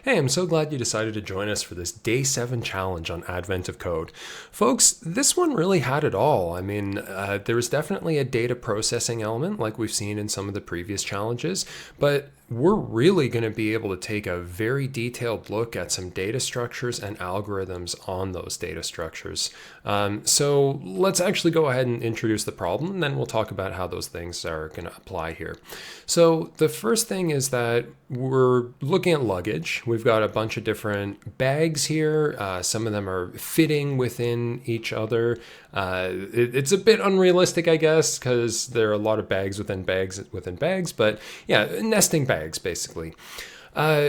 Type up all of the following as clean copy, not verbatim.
Hey, I'm so glad you decided to join us for this Day 7 challenge on Advent of Code. Folks, this one really had it all. There was definitely a data processing element like we've seen in some of the previous challenges, but we're really going to be able to take a very detailed look at some data structures and algorithms on those data structures. So let's actually go ahead and introduce the problem, and then we'll talk about how those things are going to apply here. So the first thing is that we're looking at luggage. We've got a bunch of different bags here. Some of them are fitting within each other. It's a bit unrealistic, I guess, because there are a lot of bags within bags within bags, but yeah, nesting bags, basically.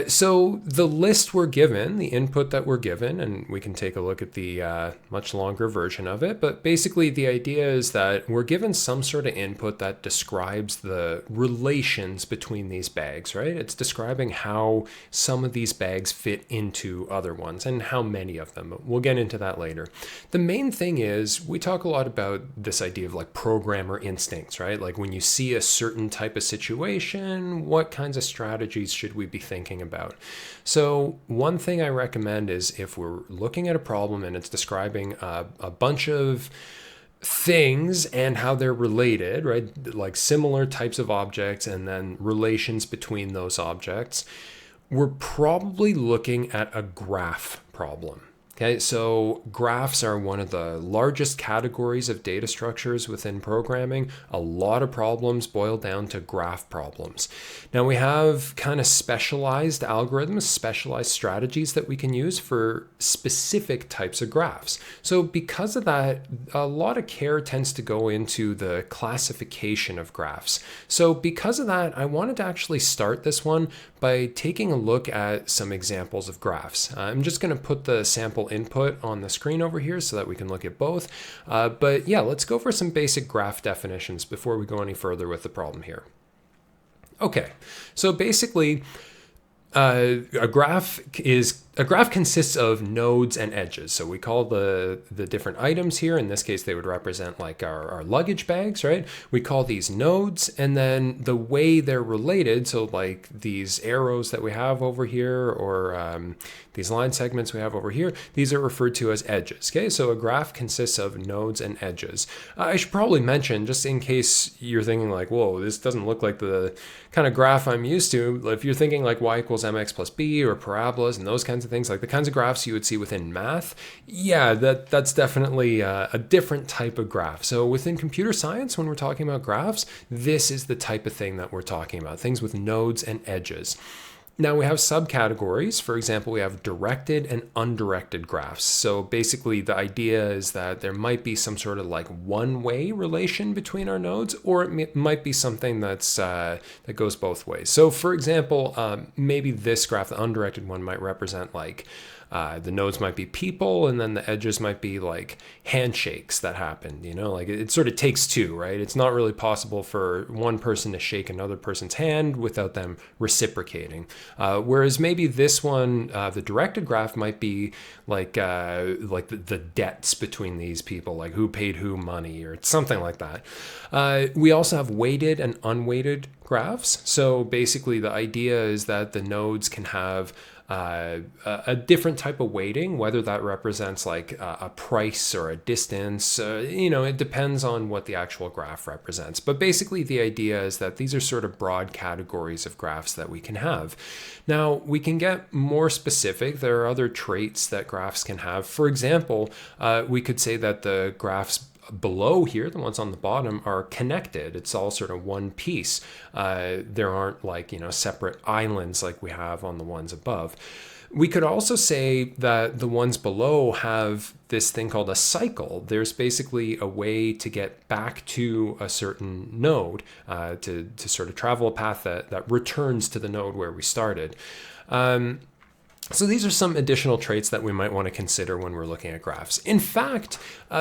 So the list we're given, the input that we're given, and we can take a look at the much longer version of it, but basically the idea is that we're given some sort of input that describes the relations between these bags, right? It's describing how some of these bags fit into other ones and how many of them. We'll get into that later. The main thing is we talk a lot about this idea of like programmer instincts, right? Like when you see a certain type of situation, what kinds of strategies should we be thinking about? So one thing I recommend is if we're looking at a problem and it's describing a bunch of things and how they're related, right? Like similar types of objects and then relations between those objects, we're probably looking at a graph problem. Okay, so graphs are one of the largest categories of data structures within programming. A lot of problems boil down to graph problems. Now we have kind of specialized algorithms, specialized strategies that we can use for specific types of graphs. So because of that, a lot of care tends to go into the classification of graphs. So because of that, I wanted to actually start this one by taking a look at some examples of graphs. I'm just going to put the sample input on the screen over here so that we can look at both. But yeah, let's go for some basic graph definitions before we go any further with the problem here. Okay, so basically, a graph consists of nodes and edges. So we call the different items here, in this case they would represent like our luggage bags, right? We call these nodes, and then the way they're related, so like these arrows that we have over here, or these line segments we have over here, these are referred to as edges. Okay, so a graph consists of nodes and edges. I should probably mention, just in case you're thinking like, whoa, this doesn't look like the kind of graph I'm used to. If you're thinking like y equals mx plus b or parabolas and those kinds of things, like the kinds of graphs you would see within math, yeah, that's definitely a different type of graph. So within computer science, when we're talking about graphs, this is the type of thing that we're talking about, things with nodes and edges. Now we have subcategories. For example, we have directed and undirected graphs. So basically the idea is that there might be some sort of like one-way relation between our nodes, or it might be something that's that goes both ways. So for example, maybe this graph, the undirected one, might represent like the nodes might be people, and then the edges might be like handshakes that happen, like it sort of takes two, right? It's not really possible for one person to shake another person's hand without them reciprocating. Whereas maybe this one, the directed graph, might be like the debts between these people, like who paid who money or something like that. We also have weighted and unweighted graphs. So basically the idea is that the nodes can have a different type of weighting, whether that represents like a price or a distance, it depends on what the actual graph represents. But basically the idea is that these are sort of broad categories of graphs that we can have. Now we can get more specific. There are other traits that graphs can have. For example, we could say that the graphs below here, the ones on the bottom, are connected. It's all sort of one piece. There aren't like, separate islands like we have on the ones above. We could also say that the ones below have this thing called a cycle. There's basically a way to get back to a certain node, to sort of travel a path that returns to the node where we started. So these are some additional traits that we might want to consider when we're looking at graphs. In fact,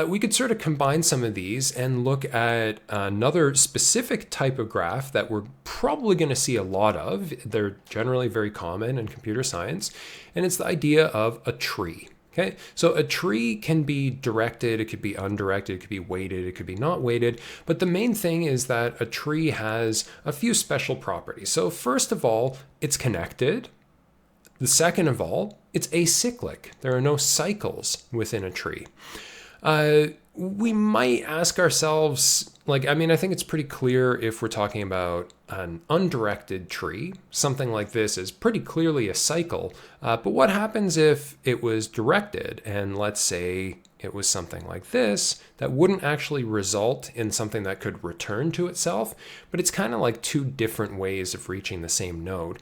we could sort of combine some of these and look at another specific type of graph that we're probably going to see a lot of. They're generally very common in computer science, and it's the idea of a tree. Okay, so a tree can be directed, it could be undirected, it could be weighted, it could be not weighted, but the main thing is that a tree has a few special properties. So first of all, it's connected. The second of all, it's acyclic. There are no cycles within a tree. We might ask ourselves, I think it's pretty clear if we're talking about an undirected tree, something like this is pretty clearly a cycle. But what happens if it was directed? And let's say it was something like this that wouldn't actually result in something that could return to itself, but it's kind of like two different ways of reaching the same node.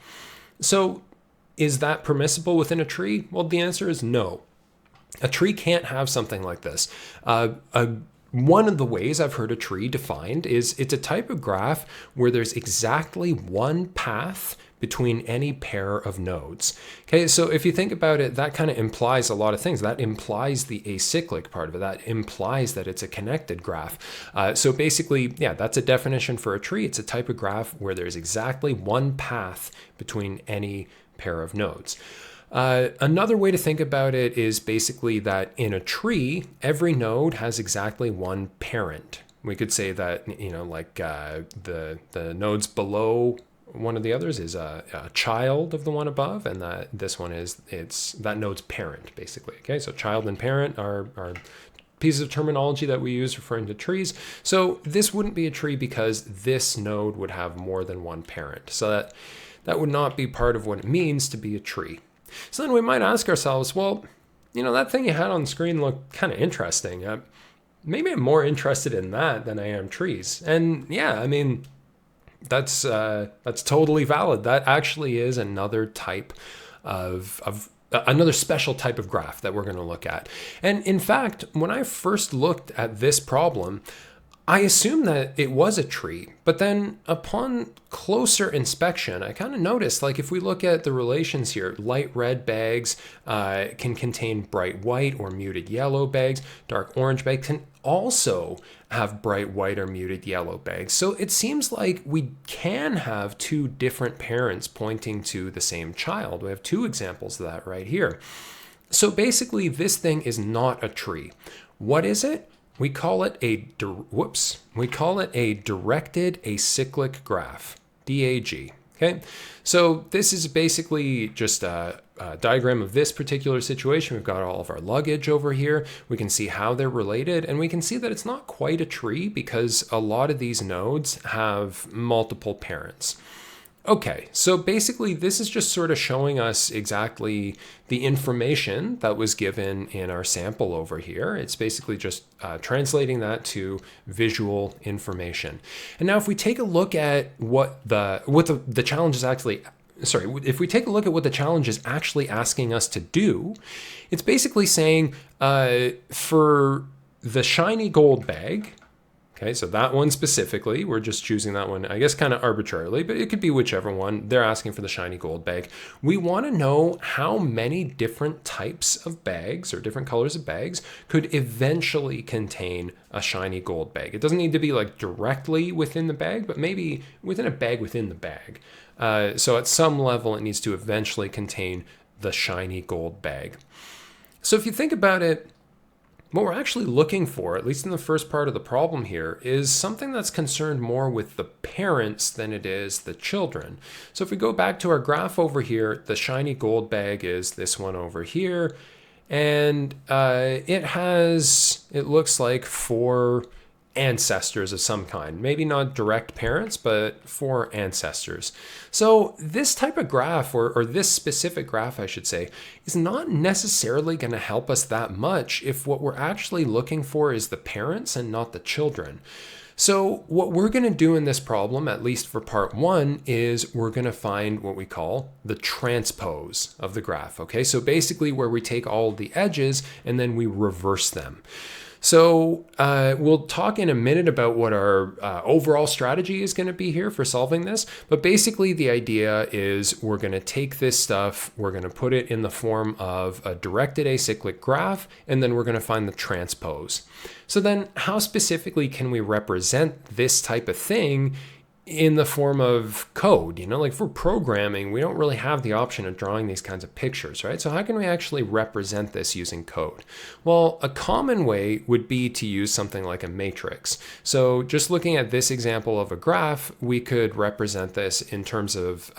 So is that permissible within a tree? Well, the answer is no. A tree can't have something like this. One of the ways I've heard a tree defined is it's a type of graph where there's exactly one path between any pair of nodes. Okay, so if you think about it, that kind of implies a lot of things. That implies the acyclic part of it. That implies that it's a connected graph. So basically, yeah, that's a definition for a tree. It's a type of graph where there's exactly one path between any pair of nodes. Another way to think about it is basically that in a tree, every node has exactly one parent. We could say that, the nodes below one of the others is a child of the one above, and that this one it's that node's parent, basically. Okay, so child and parent are pieces of terminology that we use referring to trees. So this wouldn't be a tree because this node would have more than one parent. So that would not be part of what it means to be a tree. So then we might ask ourselves, well, that thing you had on the screen looked kind of interesting. Maybe I'm more interested in that than I am trees. And yeah, that's totally valid. That actually is another type of another special type of graph that we're going to look at. And in fact, when I first looked at this problem, I assumed that it was a tree, but then upon closer inspection, I kind of noticed, if we look at the relations here, light red bags can contain bright white or muted yellow bags. Dark orange bags can also have bright white or muted yellow bags. So it seems like we can have two different parents pointing to the same child. We have two examples of that right here. So basically, this thing is not a tree. What is it? We call it a directed acyclic graph, DAG. Okay, so this is basically just a diagram of this particular situation. We've got all of our luggage over here. We can see how they're related, and we can see that it's not quite a tree because a lot of these nodes have multiple parents. Okay, so basically this is just sort of showing us exactly the information that was given in our sample over here. It's basically just translating that to visual information. And now if we take a look at what the challenge is actually, if we take a look at what the challenge is actually asking us to do, it's basically saying for the shiny gold bag, okay, so that one specifically, we're just choosing that one, I guess, kind of arbitrarily, but it could be whichever one. They're asking for the shiny gold bag. We want to know how many different types of bags or different colors of bags could eventually contain a shiny gold bag. It doesn't need to be directly within the bag, but maybe within a bag within the bag. So at some level, it needs to eventually contain the shiny gold bag. So if you think about it, what we're actually looking for, at least in the first part of the problem here, is something that's concerned more with the parents than it is the children. So if we go back to our graph over here, the shiny gold bag is this one over here, and it looks like 4 ancestors of some kind. Maybe not direct parents, but 4 ancestors. So this type of graph, or this specific graph, I should say, is not necessarily going to help us that much if what we're actually looking for is the parents and not the children. So what we're going to do in this problem, at least for part 1, is we're going to find what we call the transpose of the graph. Okay, so basically where we take all the edges and then we reverse them. So we'll talk in a minute about what our overall strategy is going to be here for solving this. But basically the idea is we're going to take this stuff, we're going to put it in the form of a directed acyclic graph, and then we're going to find the transpose. So then how specifically can we represent this type of thing in the form of code? If we're programming, we don't really have the option of drawing these kinds of pictures, right? So how can we actually represent this using code? Well, a common way would be to use something like a matrix. So just looking at this example of a graph, we could represent this in terms of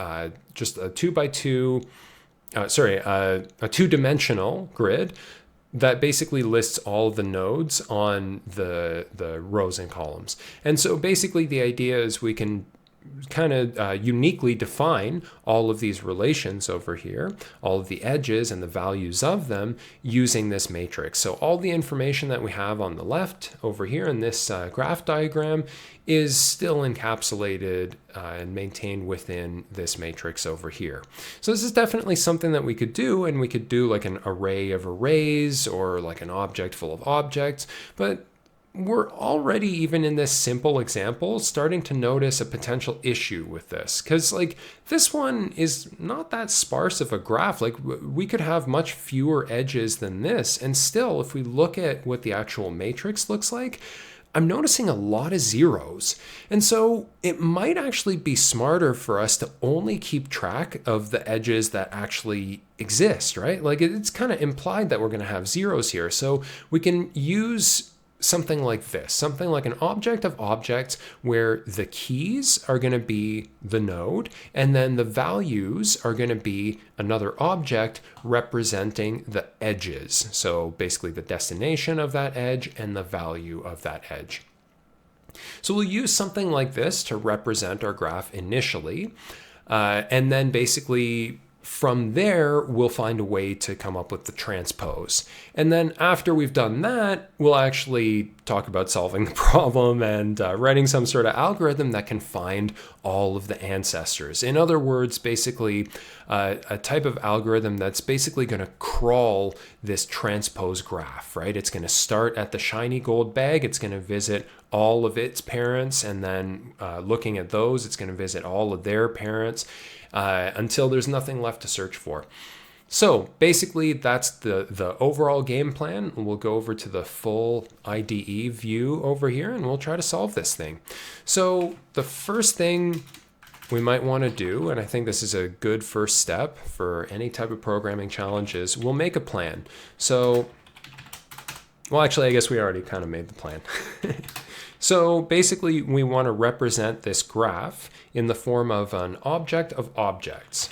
just a 2x2 a two-dimensional grid that basically lists all the nodes on the rows and columns. And so basically the idea is we can kind of uniquely define all of these relations over here, all of the edges and the values of them using this matrix. So all the information that we have on the left over here in this graph diagram is still encapsulated and maintained within this matrix over here. So this is definitely something that we could do, and we could do like an array of arrays or like an object full of objects, but we're already, even in this simple example, starting to notice a potential issue with this, because like this one is not that sparse of a graph. Like we could have much fewer edges than this, and still, if we look at what the actual matrix looks like, I'm noticing a lot of zeros. And so it might actually be smarter for us to only keep track of the edges that actually exist, right? Like it's kind of implied that we're going to have zeros here. So we can use something like this, something like an object of objects where the keys are going to be the node, and then the values are going to be another object representing the edges. So basically the destination of that edge and the value of that edge. So we'll use something like this to represent our graph initially, and then basically from there, we'll find a way to come up with the transpose. And then after we've done that, we'll actually talk about solving the problem and writing some sort of algorithm that can find all of the ancestors. In other words, basically a type of algorithm that's basically going to crawl this transpose graph, right? It's going to start at the shiny gold bag. It's going to visit all of its parents, and then looking at those, it's going to visit all of their parents, until there's nothing left to search for. So basically that's the overall game plan. We'll go over to the full IDE view over here, and we'll try to solve this thing. So the first thing we might want to do, and I think this is a good first step for any type of programming challenge, is we'll make a plan. So, well, actually, I guess we already kind of made the plan. So basically, we want to represent this graph in the form of an object of objects.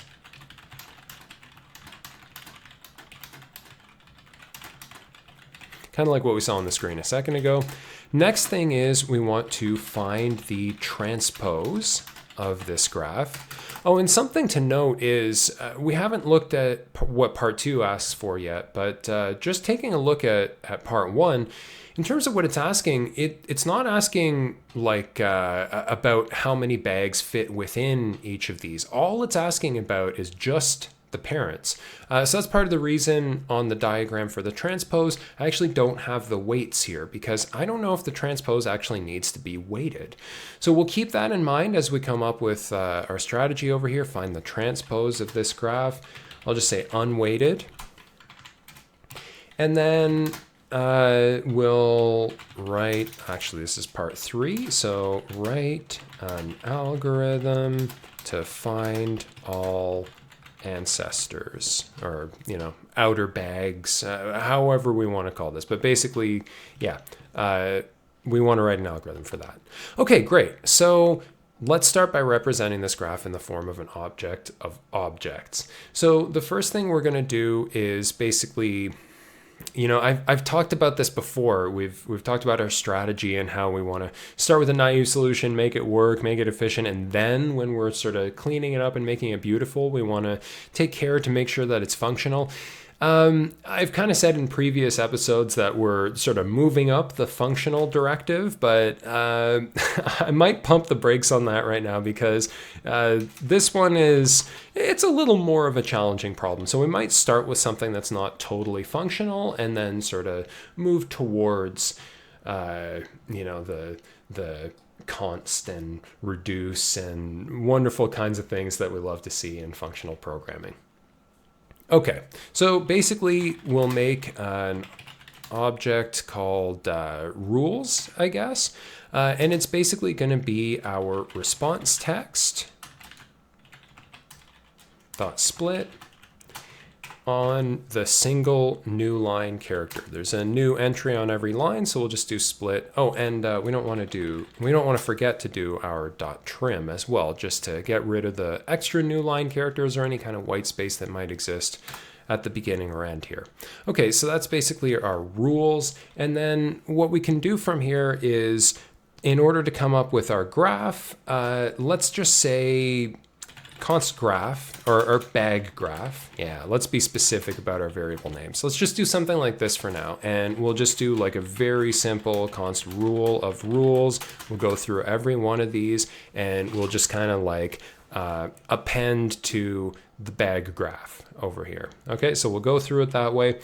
Kind of like what we saw on the screen a second ago. Next thing is we want to find the transpose of this graph. Oh, and something to note is we haven't looked at what part 2 asks for yet, but just taking a look at part 1, in terms of what it's asking, it's not asking like about how many bags fit within each of these. All it's asking about is just the parents. So that's part of the reason on the diagram for the transpose, I actually don't have the weights here, because I don't know if the transpose actually needs to be weighted. So we'll keep that in mind as we come up with our strategy over here, find the transpose of this graph. I'll just say unweighted. And then we'll write, actually this is part 3, so write an algorithm to find all ancestors, or outer bags, however we want to call this, but basically, yeah, we want to write an algorithm for that. Okay, great. So let's start by representing this graph in the form of an object of objects. So the first thing we're going to do is basically, I've talked about this before. We've talked about our strategy and how we want to start with a naive solution, make it work, make it efficient, and then when we're sort of cleaning it up and making it beautiful, we want to take care to make sure that it's functional. I've kind of said in previous episodes that we're sort of moving up the functional directive, but I might pump the brakes on that right now, because this one it's a little more of a challenging problem. So we might start with something that's not totally functional and then sort of move towards, the const and reduce and wonderful kinds of things that we love to see in functional programming. Okay, so basically we'll make an object called rules, I guess, and it's basically going to be our response text dot split, on the single new line character. There's a new entry on every line, so we'll just do split. Oh, and we don't want to forget to do our dot trim as well, just to get rid of the extra new line characters or any kind of white space that might exist at the beginning or end here. Okay, so that's basically our rules. And then what we can do from here is, in order to come up with our graph, let's just say const graph or bag graph. Yeah, let's be specific about our variable names. Let's just do something like this for now. And we'll just do like a very simple const rule of rules. We'll go through every one of these and we'll just kind of like append to the bag graph over here. Okay, so we'll go through it that way.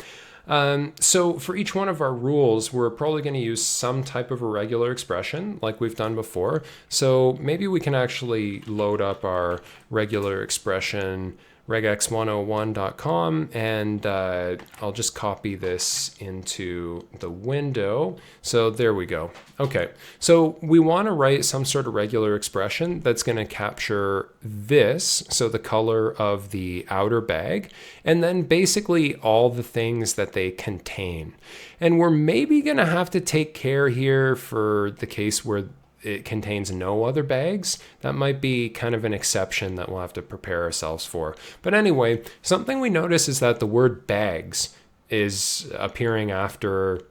So for each one of our rules, we're probably going to use some type of irregular expression like we've done before. So maybe we can actually load up our regular expression regex101.com, and I'll just copy this into the window. So there we go. Okay, so we want to write some sort of regular expression that's going to capture this, so the color of the outer bag, and then basically all the things that they contain. And we're maybe going to have to take care here for the case where it contains no other bags. That might be kind of an exception that we'll have to prepare ourselves for. But anyway, something we notice is that the word bags is appearing after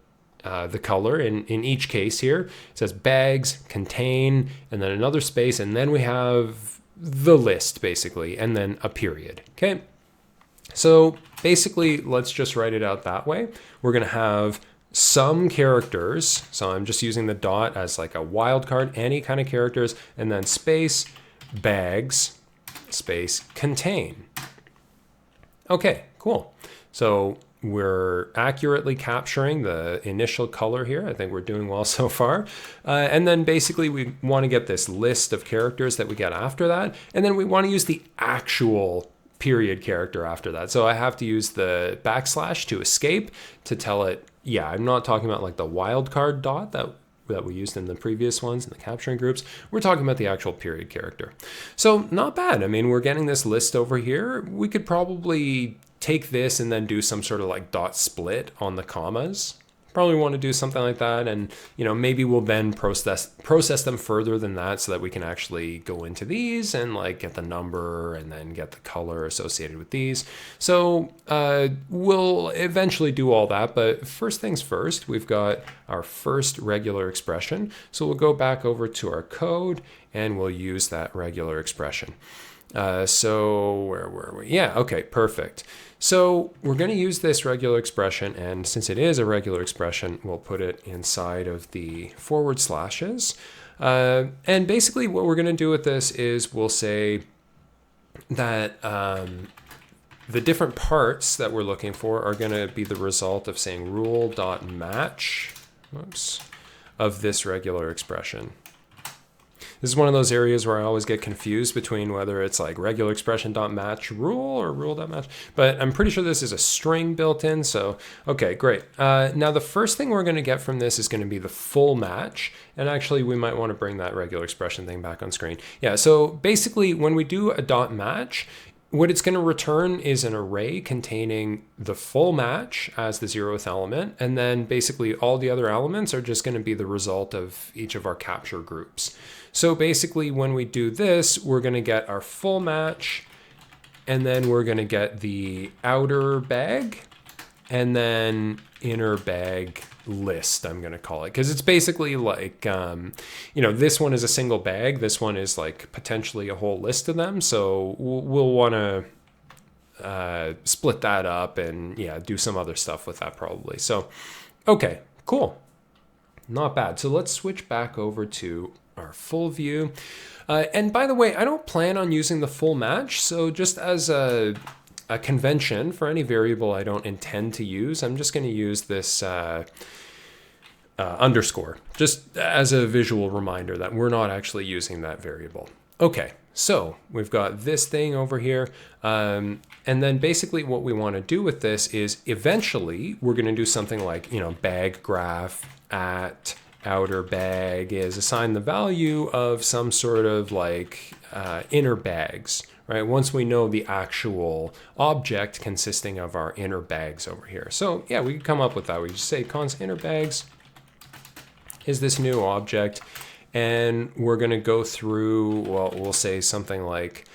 the color in each case here. It says bags, contain, and then another space, and then we have the list basically, and then a period. Okay, so basically let's just write it out that way. We're going to have some characters, so I'm just using the dot as like a wildcard, any kind of characters, and then space, bags, space, contain. Okay, cool. So we're accurately capturing the initial color here. I think we're doing well so far. And then basically we want to get this list of characters that we get after that, and then we want to use the actual period character after that. So I have to use the backslash to escape to tell it, yeah, I'm not talking about like the wildcard dot that we used in the previous ones in the capturing groups. We're talking about the actual period character. So not bad. I mean, we're getting this list over here. We could probably take this and then do some sort of like dot split on the commas. Probably want to do something like that, and maybe we'll then process them further than that so that we can actually go into these and like get the number and then get the color associated with these. So we'll eventually do all that, but first things first, we've got our first regular expression. So we'll go back over to our code and we'll use that regular expression. So where were we? Yeah, okay, perfect. So we're going to use this regular expression, and since it is a regular expression, we'll put it inside of the forward slashes. And basically what we're going to do with this is we'll say that the different parts that we're looking for are going to be the result of saying rule.match, of this regular expression. This is one of those areas where I always get confused between whether it's like regular expression.match rule or rule.match, but I'm pretty sure this is a string built in. So, okay, great. Now the first thing we're going to get from this is going to be the full match. And actually we might want to bring that regular expression thing back on screen. Yeah, so basically when we do a dot match, what it's going to return is an array containing the full match as the 0th element, and then basically all the other elements are just going to be the result of each of our capture groups. So basically when we do this, we're going to get our full match, and then we're going to get the outer bag, and then inner bag list, I'm going to call it, because it's basically like, this one is a single bag. This one is like potentially a whole list of them. So we'll want to split that up and do some other stuff with that probably. So, okay, cool. Not bad. So let's switch back over to our full view. And by the way, I don't plan on using the full match. So just as a convention for any variable I don't intend to use, I'm just going to use this underscore, just as a visual reminder that we're not actually using that variable. Okay, so we've got this thing over here. And then basically what we want to do with this is eventually we're going to do something like, bag graph at outer bag is assign the value of some sort of like inner bags, right? Once we know the actual object consisting of our inner bags over here. So yeah, we can come up with that. We just say const inner bags is this new object, and we're going to go through, well, we'll say something like,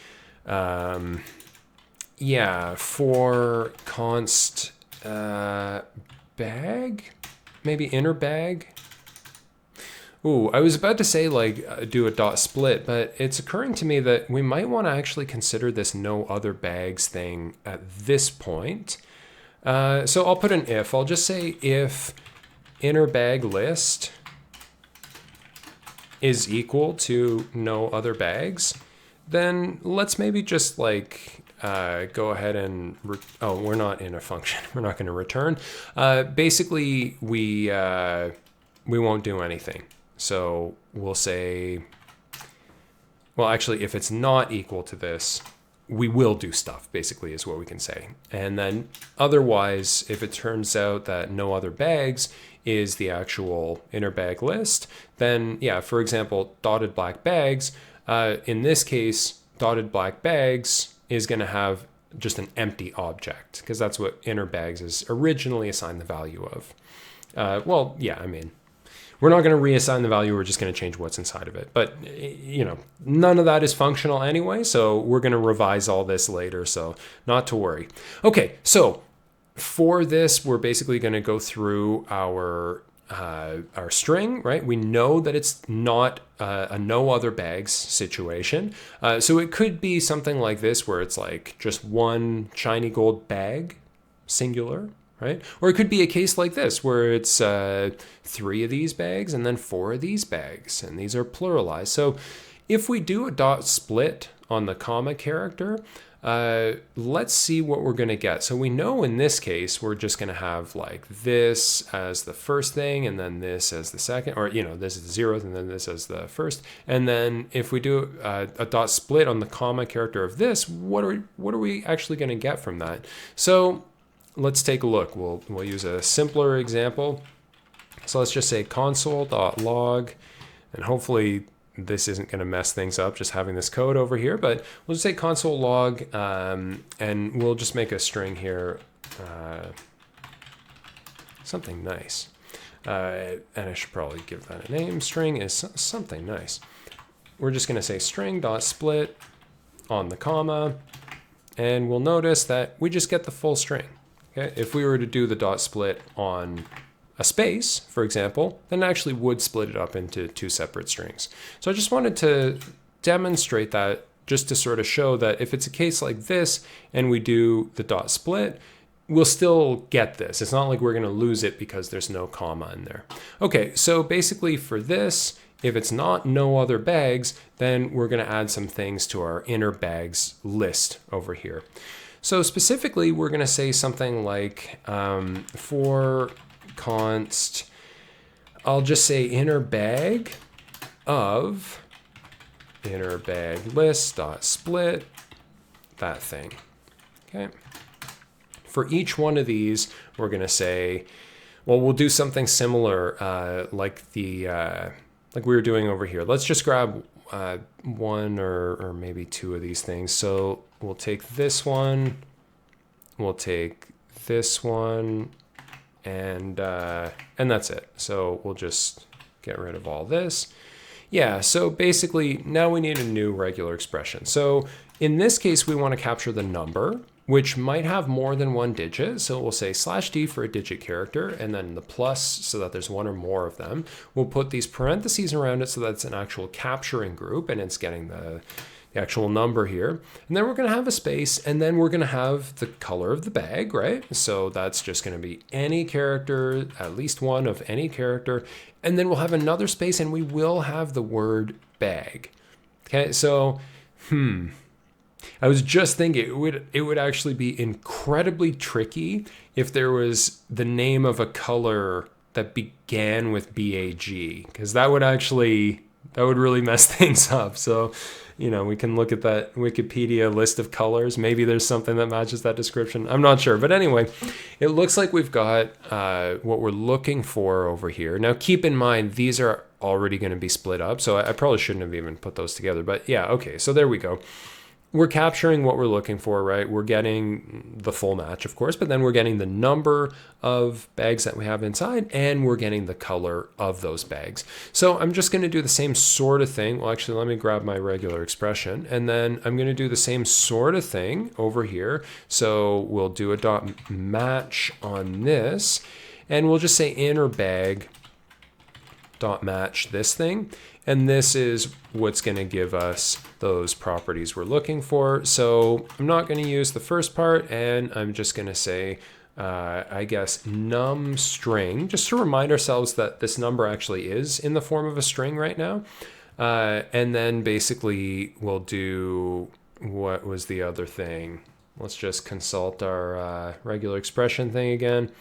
yeah, for const bag, maybe inner bag. Ooh, I was about to say like do a dot split, but it's occurring to me that we might want to actually consider this no other bags thing at this point. So I'll put an if. I'll just say if inner bag list is equal to no other bags, then let's maybe just like go ahead and, oh, we're not in a function. We're not going to return. Basically, we won't do anything. So we'll say, well, actually, if it's not equal to this, we will do stuff, basically, is what we can say. And then otherwise, if it turns out that no other bags is the actual inner bag list, then yeah, for example, dotted black bags, in this case, dotted black bags is going to have just an empty object, because that's what inner bags is originally assigned the value of. Well, yeah, I mean, we're not going to reassign the value. We're just going to change what's inside of it. But, you know, none of that is functional anyway. So we're going to revise all this later. So not to worry. Okay, so for this, we're basically going to go through our string, right? We know that it's not a no other bags situation. So it could be something like this, where it's like just one shiny gold bag, singular, right? Or it could be a case like this, where it's 3 of these bags and then 4 of these bags, and these are pluralized. So if we do a dot split on the comma character, let's see what we're going to get. So we know in this case, we're just going to have like this as the first thing, and then this as the second, or, you know, this is the 0th, and then this as the first. And then if we do a dot split on the comma character of this, what are we actually going to get from that? So let's take a look. We'll use a simpler example. So let's just say console.log, and hopefully this isn't going to mess things up just having this code over here, but we'll just say console log, and we'll just make a string here, something nice. And I should probably give that a name. String is something nice. We're just going to say string.split on the comma, and we'll notice that we just get the full string. Okay? If we were to do the dot split on a space, for example, then it actually would split it up into 2 separate strings. So I just wanted to demonstrate that, just to sort of show that if it's a case like this and we do the dot split, we'll still get this. It's not like we're going to lose it because there's no comma in there. Okay, so basically for this, if it's not no other bags, then we're going to add some things to our inner bags list over here. So specifically, we're going to say something like for const, I'll just say inner bag of inner bag list dot split, that thing. Okay. For each one of these, we're going to say, well, we'll do something similar like we were doing over here. Let's just grab 1 or maybe 2 of these things. So we'll take this one, we'll take this one, and that's it. So we'll just get rid of all this. Yeah, so basically now we need a new regular expression. So in this case, we want to capture the number, which might have more than 1 digit. So we'll say /d for a digit character, and then the plus so that there's 1 or more of them. We'll put these parentheses around it so that it's an actual capturing group, and it's getting the actual number here. And then we're going to have a space, and then we're going to have the color of the bag, right? So that's just going to be any character, at least 1 of any character. And then we'll have another space, and we will have the word bag. Okay, so, I was just thinking it would actually be incredibly tricky if there was the name of a color that began with BAG, because that would really mess things up. So, you know, we can look at that Wikipedia list of colors. Maybe there's something that matches that description. I'm not sure. But anyway, it looks like we've got what we're looking for over here. Now, keep in mind, these are already going to be split up. So I probably shouldn't have even put those together. But yeah, okay. So there we go. we're capturing what we're looking for, right? We're getting the full match, of course, but then we're getting the number of bags that we have inside, and we're getting the color of those bags. So I'm just going to do the same sort of thing. Well, actually, let me grab my regular expression, and then I'm going to do the same sort of thing over here. So we'll do a dot match on this, and we'll just say inner bag dot match this thing. And this is what's going to give us those properties we're looking for. So I'm not going to use the first part, and I'm just going to say, I guess, num string, just to remind ourselves that this number actually is in the form of a string right now. And then basically we'll do, what was the other thing? Let's just consult our regular expression thing again.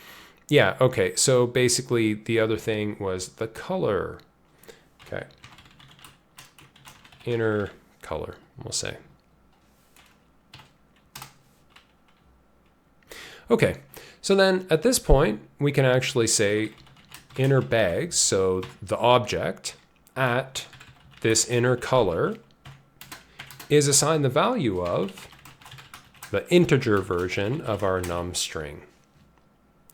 Yeah, okay, so basically the other thing was the color. Okay. Inner color, we'll say. Okay, so then at this point, we can actually say inner bags, so the object at this inner color is assigned the value of the integer version of our num string.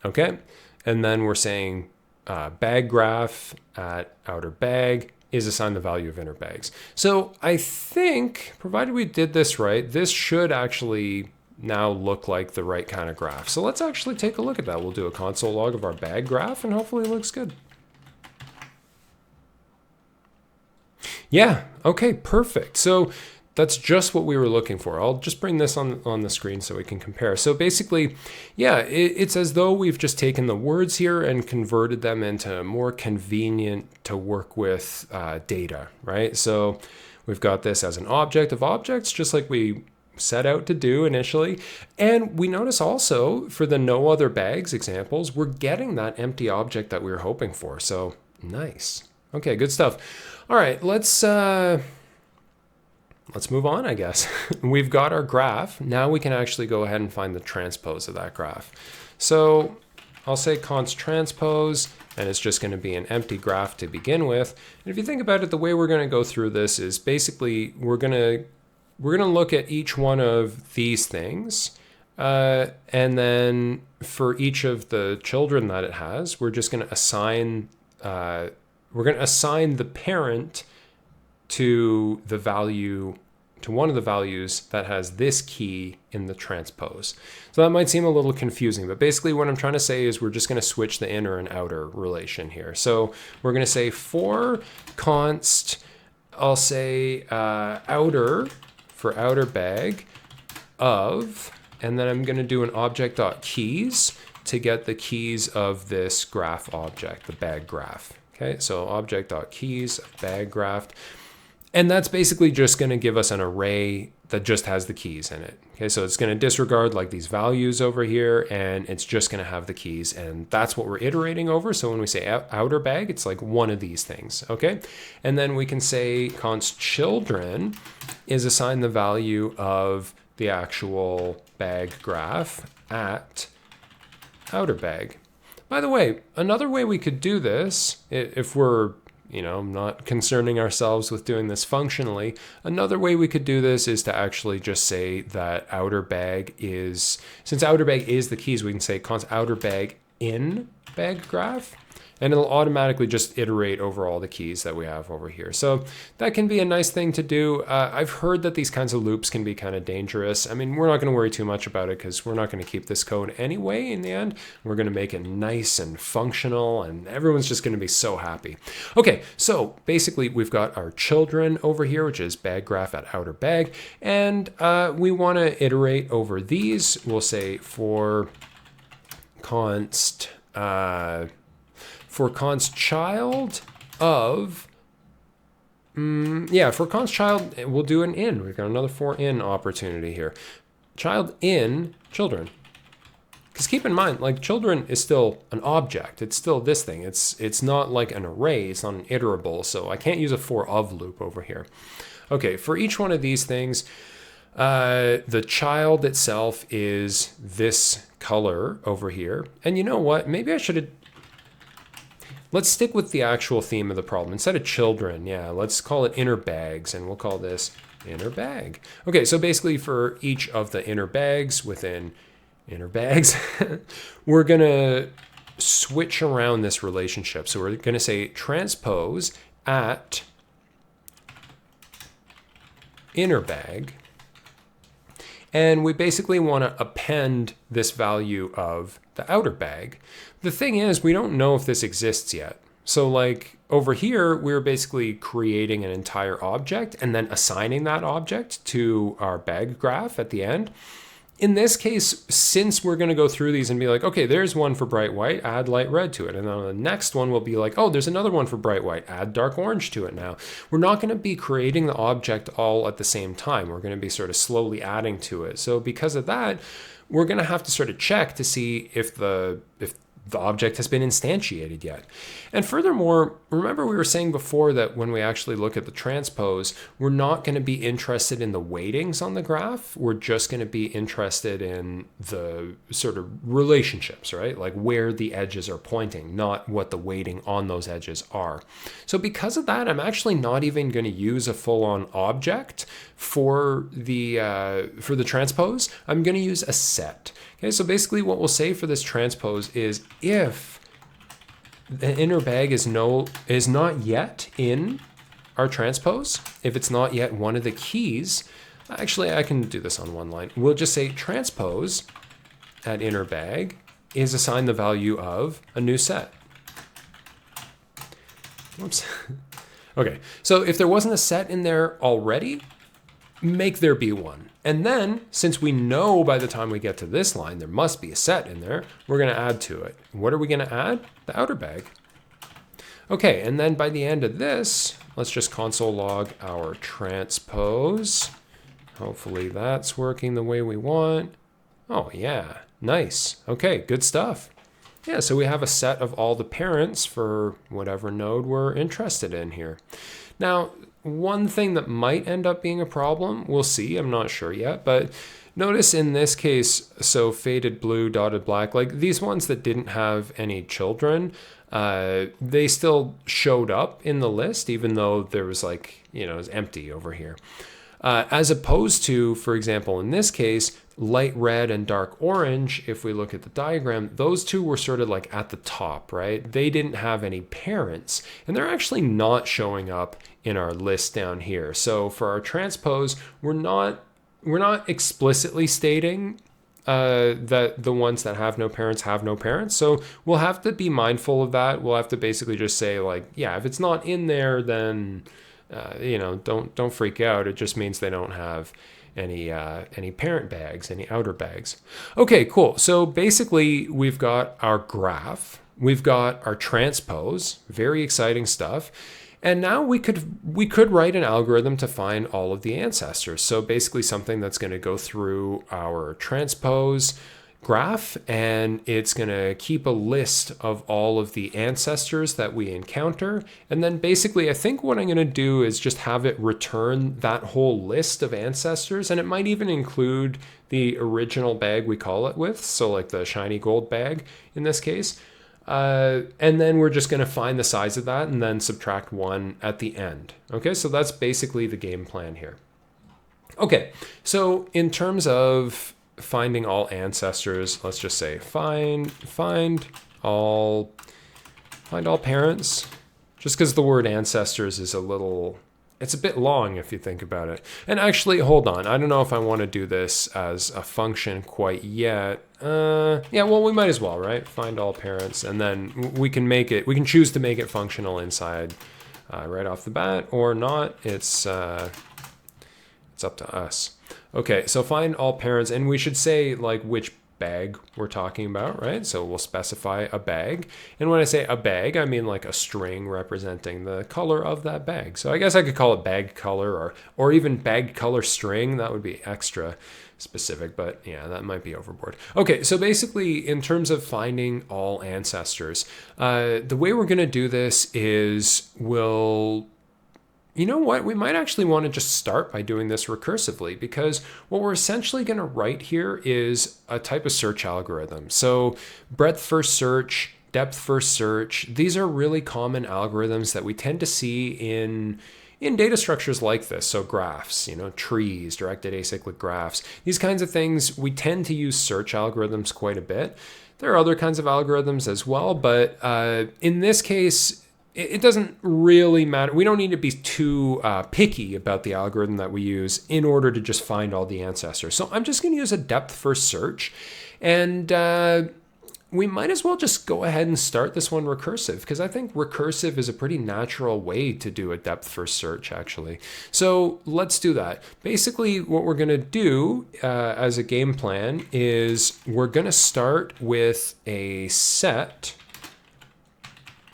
Okay, and then we're saying bag graph at outer bag is assigned the value of inner bags. So I think, provided we did this right, this should actually now look like the right kind of graph. So let's actually take a look at that. We'll do a console log of our bag graph, and hopefully it looks good. Yeah, okay, perfect. So that's just what we were looking for. I'll just bring this on the screen so we can compare. So basically, yeah, it's as though we've just taken the words here and converted them into more convenient to work with data, right? So we've got this as an object of objects, just like we set out to do initially. And we notice also for the no other bags examples, we're getting that empty object that we were hoping for. So nice. Okay, good stuff. All right, let's move on, I guess. We've got our graph. Now we can actually go ahead and find the transpose of that graph. So I'll say const transpose, and it's just going to be an empty graph to begin with. And if you think about it, the way we're going to go through this is basically we're going to look at each one of these things. And then for each of the children that it has, we're just going to assign the parent to the value, to one of the values that has this key in the transpose. So that might seem a little confusing, but basically what I'm trying to say is we're just going to switch the inner and outer relation here. So we're going to say for const, I'll say outer for outer bag of, and then I'm going to do an object.keys to get the keys of this graph object, the bag graph. Okay, so object.keys, bag graph. And that's basically just going to give us an array that just has the keys in it. Okay, so it's going to disregard like these values over here, and it's just going to have the keys, and that's what we're iterating over. So when we say outer bag, it's like one of these things, okay? And then we can say const children is assigned the value of the actual bag graph at outer bag. By the way, another way we could do this, if we're not concerning ourselves with doing this functionally, another way we could do this is to actually just say that outer bag is, since outer bag is the keys, we can say const outer bag in bag graph, and it'll automatically just iterate over all the keys that we have over here. So that can be a nice thing to do. I've heard that these kinds of loops can be kind of dangerous. I mean, we're not going to worry too much about it because we're not going to keep this code anyway in the end. We're going to make it nice and functional, and everyone's just going to be so happy. Okay, so basically we've got our children over here, which is bag graph at outer bag, and we want to iterate over these. We'll say for const child of, for const child, we'll do an in. We've got another for in opportunity here. Child in children. Because keep in mind, like children is still an object. It's still this thing. It's not like an array. It's not an iterable. So I can't use a for of loop over here. Okay, for each one of these things, the child itself is this color over here. And you know what? Maybe I should have... Let's stick with the actual theme of the problem. Instead of children, let's call it inner bags, and we'll call this inner bag. Okay, so basically for each of the inner bags within inner bags, we're going to switch around this relationship. So we're going to say transpose at inner bag. And we basically want to append this value of the outer bag. The thing is, we don't know if this exists yet. So like over here, we're basically creating an entire object and then assigning that object to our bag graph at the end. In this case, since we're going to go through these and be like, okay, there's one for bright white, add light red to it. And then on the next one, we'll be like, oh, there's another one for bright white, add dark orange to it now. We're not going to be creating the object all at the same time. We're going to be sort of slowly adding to it. So because of that, we're going to have to sort of check to see if the object has been instantiated yet. And furthermore, remember we were saying before that when we actually look at the transpose, we're not going to be interested in the weightings on the graph. We're just going to be interested in the sort of relationships, right? Like where the edges are pointing, not what the weighting on those edges are. So because of that, I'm actually not even going to use a full-on object for the transpose. I'm going to use a set. Okay, so basically what we'll say for this transpose is if the inner bag is not yet in our transpose, if it's not yet one of the keys, actually I can do this on one line. We'll just say transpose at inner bag is assigned the value of a new set. Whoops. Okay, so if there wasn't a set in there already, make there be one. And then, since we know by the time we get to this line, there must be a set in there, we're going to add to it. What are we going to add? The outer bag. Okay, and then by the end of this, let's just console log our transpose. Hopefully that's working the way we want. Oh yeah, nice. Okay, good stuff. Yeah, so we have a set of all the parents for whatever node we're interested in here. Now, one thing that might end up being a problem, we'll see, I'm not sure yet, but notice in this case, so faded blue, dotted black, like these ones that didn't have any children, they still showed up in the list, even though there was like, it was empty over here. As opposed to, for example, in this case, light red and dark orange, if we look at the diagram, those two were sort of like at the top, right? They didn't have any parents, and they're actually not showing up in our list down here. So for our transpose, we're not explicitly stating that the ones that have no parents. So we'll have to be mindful of that. We'll have to basically just say like, yeah, if it's not in there, then don't freak out. It just means they don't have any parent bags, any outer bags. Okay, cool. So basically we've got our graph, we've got our transpose, very exciting stuff. And now we could write an algorithm to find all of the ancestors. So basically something that's going to go through our transpose graph, and it's going to keep a list of all of the ancestors that we encounter. And then basically, I think what I'm going to do is just have it return that whole list of ancestors. And it might even include the original bag we call it with. So like the shiny gold bag in this case. And then we're just going to find the size of that and then subtract 1 at the end. Okay, so that's basically the game plan here. Okay, so in terms of finding all ancestors, let's just say find all parents, just because the word ancestors is it's a bit long if you think about it. And actually, hold on, I don't know if I want to do this as a function quite yet. Yeah, well, we might as well, right? Find all parents, and then we can choose to make it functional inside right off the bat or not. It's up to us. Okay, so find all parents, and we should say like which bag we're talking about, right? So we'll specify a bag. And when I say a bag, I mean like a string representing the color of that bag. So I guess I could call it bag color or even bag color string. That would be extra specific, but yeah, that might be overboard. Okay, so basically in terms of finding all ancestors, the way we're going to do this is you know what? We might actually want to just start by doing this recursively, because what we're essentially going to write here is a type of search algorithm. So breadth first search, depth first search, these are really common algorithms that we tend to see in in data structures like this, so graphs, trees, directed acyclic graphs, these kinds of things, we tend to use search algorithms quite a bit. There are other kinds of algorithms as well, but in this case, it doesn't really matter. We don't need to be too picky about the algorithm that we use in order to just find all the ancestors. So I'm just going to use a depth first search, and we might as well just go ahead and start this one recursive, because I think recursive is a pretty natural way to do a depth first search, actually. So let's do that. Basically, what we're going to do as a game plan is we're going to start with a set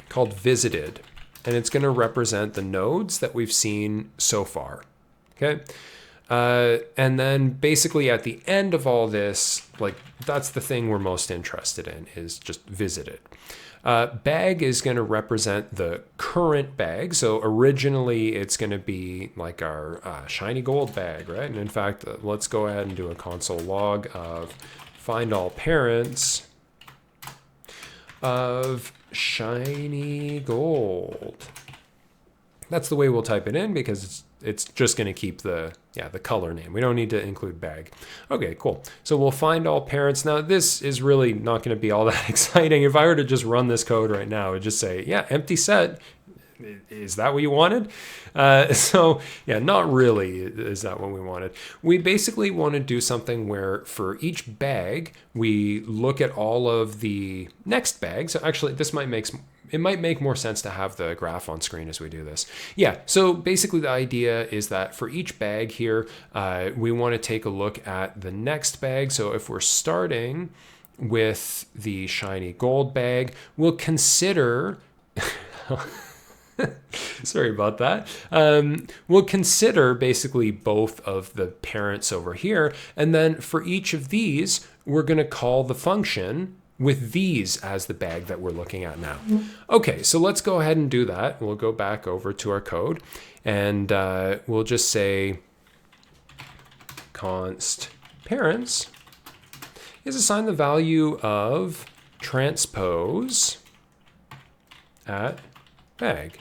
called visited, and it's going to represent the nodes that we've seen so far. Okay. And then basically at the end of all this, like that's the thing we're most interested in, is just visited. Bag is going to represent the current bag. So originally it's going to be like our shiny gold bag, right? And in fact, let's go ahead and do a console log of find all parents of shiny gold. That's the way we'll type it in, because it's just going to keep the color name. We don't need to include bag. Okay, cool. So we'll find all parents. Now this is really not going to be all that exciting. If I were to just run this code right now, it would just say, yeah, empty set. Is that what you wanted? So yeah, not really is that what we wanted. We basically want to do something where for each bag, we look at all of the next bags. So actually this might make more sense to have the graph on screen as we do this. Yeah, so basically the idea is that for each bag here, we want to take a look at the next bag. So if we're starting with the shiny gold bag, we'll consider... Sorry about that. We'll consider basically both of the parents over here. And then for each of these, we're going to call the function with these as the bag that we're looking at now. Okay, so let's go ahead and do that. We'll go back over to our code, and we'll just say const parents is assign the value of transpose at bag.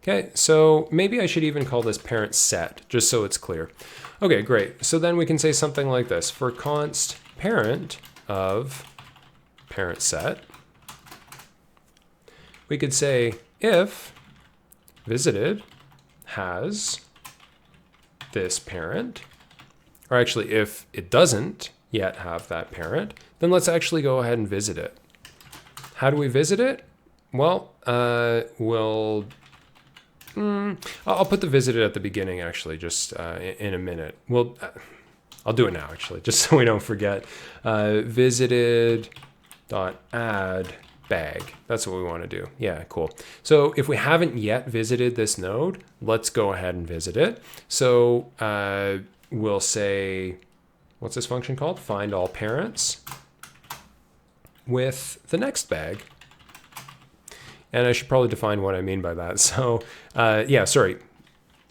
Okay, so maybe I should even call this parent set, just so it's clear. Okay, great. So then we can say something like this. For const parent of parent set, we could say if visited has this parent, or actually if it doesn't yet have that parent, then let's actually go ahead and visit it. How do we visit it? Well, I'll put the visited at the beginning, actually, just in a minute. Well, I'll do it now, actually, just so we don't forget. Visited dot add bag. That's what we want to do. Yeah, cool. So if we haven't yet visited this node, let's go ahead and visit it. So we'll say, what's this function called? Find all parents with the next bag. And I should probably define what I mean by that. So yeah, sorry.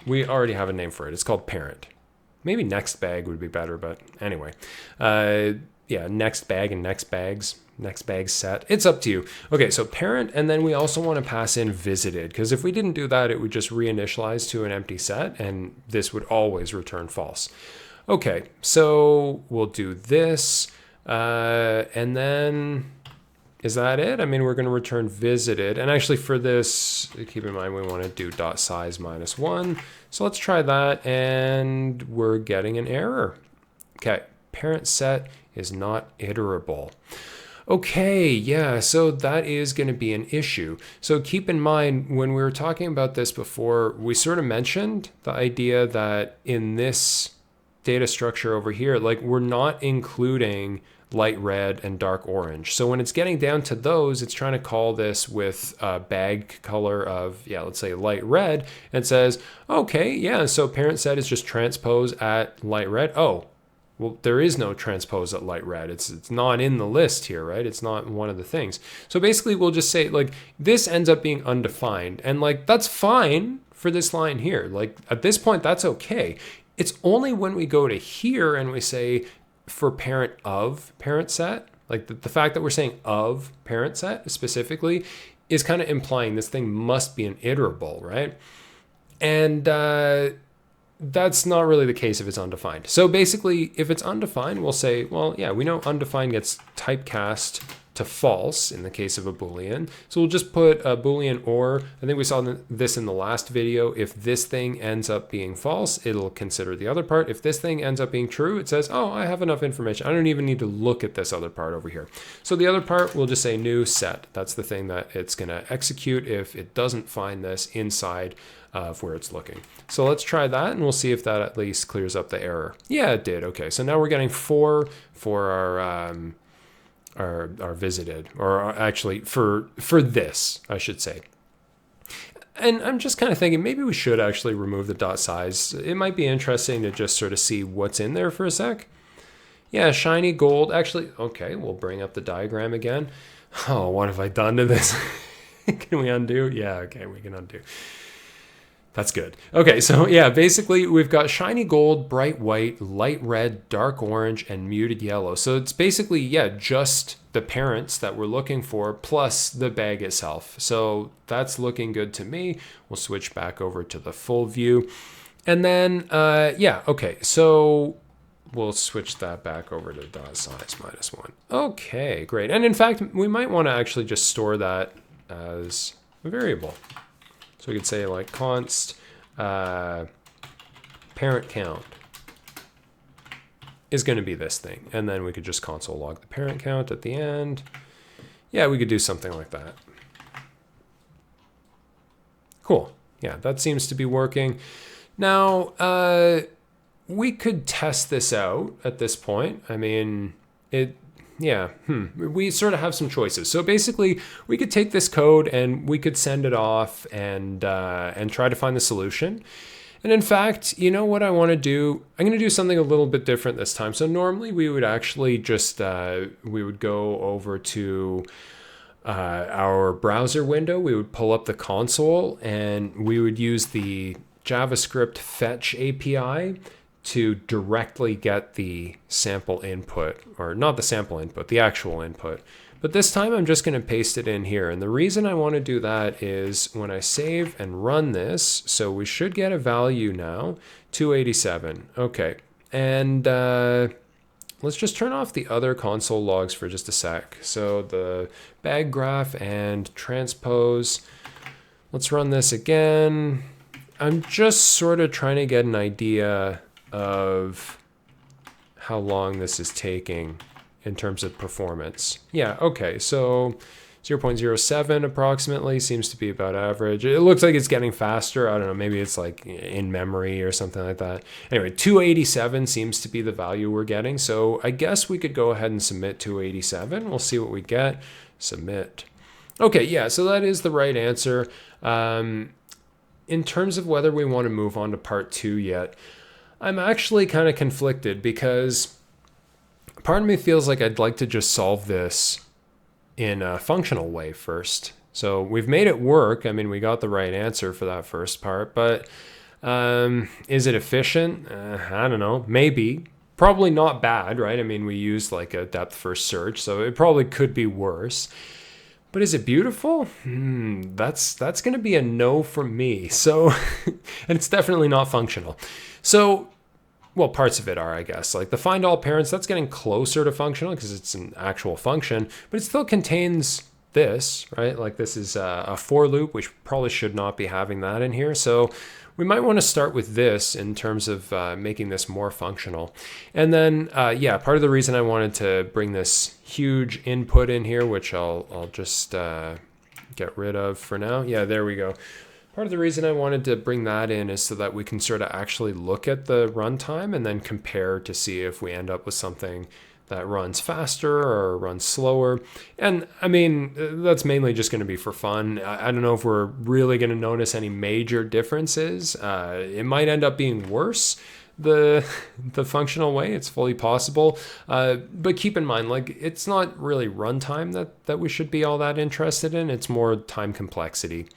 We already have a name for it. It's called parent. Maybe next bag would be better, but anyway. Yeah, next bag and next bags. Next bag set. It's up to you. Okay, so parent, and then we also want to pass in visited, because if we didn't do that, it would just reinitialize to an empty set, and this would always return false. Okay, so we'll do this, and then is that it? I mean, we're going to return visited, and actually for this, keep in mind we want to do dot size -1. So let's try that, and we're getting an error. Okay, parent set is not iterable. Okay, yeah, so that is going to be an issue. So keep in mind, when we were talking about this before, we sort of mentioned the idea that in this data structure over here, like we're not including light red and dark orange. So when it's getting down to those, it's trying to call this with a bag color of, yeah, let's say light red. And it says, okay, yeah, so parent set is just transpose at light red. Oh, well, there is no transpose at light red. It's not in the list here, right? It's not one of the things. So basically we'll just say like this ends up being undefined, and like that's fine for this line here. Like at this point, that's okay. It's only when we go to here and we say for parent of parent set, like the fact that we're saying of parent set specifically is kind of implying this thing must be an iterable, right? And that's not really the case if it's undefined. So basically, if it's undefined, we'll say, well, yeah, we know undefined gets typecast to false in the case of a Boolean. So we'll just put a Boolean or, I think we saw this in the last video, if this thing ends up being false, it'll consider the other part. If this thing ends up being true, it says, oh, I have enough information. I don't even need to look at this other part over here. So the other part, we'll just say new set. That's the thing that it's going to execute if it doesn't find this inside of where it's looking. So let's try that and we'll see if that at least clears up the error. Yeah, it did. Okay, so now we're getting 4 for our visited, or actually for this, I should say. And I'm just kind of thinking maybe we should actually remove the dot size. It might be interesting to just sort of see what's in there for a sec. Yeah, shiny gold. Actually, okay, we'll bring up the diagram again. Oh, what have I done to this? Can we undo? Yeah, okay, we can undo. That's good. Okay, so yeah, basically we've got shiny gold, bright white, light red, dark orange, and muted yellow. So it's basically, yeah, just the parents that we're looking for plus the bag itself. So that's looking good to me. We'll switch back over to the full view. And then, yeah, okay, so we'll switch that back over to dot size -1. Okay, great. And in fact, we might want to actually just store that as a variable. So we could say like const parent count is going to be this thing. And then we could just console log the parent count at the end. Yeah, we could do something like that. Cool. Yeah, that seems to be working. Now, we could test this out at this point. I mean, we sort of have some choices. So basically, we could take this code and we could send it off and try to find the solution. And in fact, you know what I want to do? I'm going to do something a little bit different this time. So normally we would actually just, we would go over to our browser window. We would pull up the console and we would use the JavaScript fetch API to directly get the sample input, or not the sample input, the actual input. But this time I'm just going to paste it in here. And the reason I want to do that is when I save and run this, so we should get a value now, 287. Okay, and let's just turn off the other console logs for just a sec. So the bag graph and transpose, let's run this again. I'm just sort of trying to get an idea of how long this is taking in terms of performance. Yeah, okay, so 0.07 approximately seems to be about average. It looks like it's getting faster. I don't know, maybe it's like in memory or something like that. Anyway, 287 seems to be the value we're getting. So I guess we could go ahead and submit 287. We'll see what we get. Submit. Okay, yeah, so that is the right answer. In terms of whether we want to move on to part 2 yet, I'm actually kind of conflicted because part of me feels like I'd like to just solve this in a functional way first. So we've made it work. I mean, we got the right answer for that first part, but is it efficient? I don't know, maybe. Probably not bad, right? I mean, we used like a depth first search, so it probably could be worse. But is it beautiful? That's going to be a no from me. So, and it's definitely not functional. So, well, parts of it are, I guess. Like the find all parents, that's getting closer to functional because it's an actual function, but it still contains this, right? Like this is a for loop, which probably should not be having that in here. So we might want to start with this in terms of making this more functional. And then, yeah, part of the reason I wanted to bring this huge input in here, which I'll just get rid of for now. Yeah, there we go. Part of the reason I wanted to bring that in is so that we can sort of actually look at the runtime and then compare to see if we end up with something that runs faster or runs slower. And I mean, that's mainly just going to be for fun. I don't know if we're really going to notice any major differences. It might end up being worse the functional way. It's fully possible. But keep in mind, like, it's not really runtime that we should be all that interested in. It's more time complexity.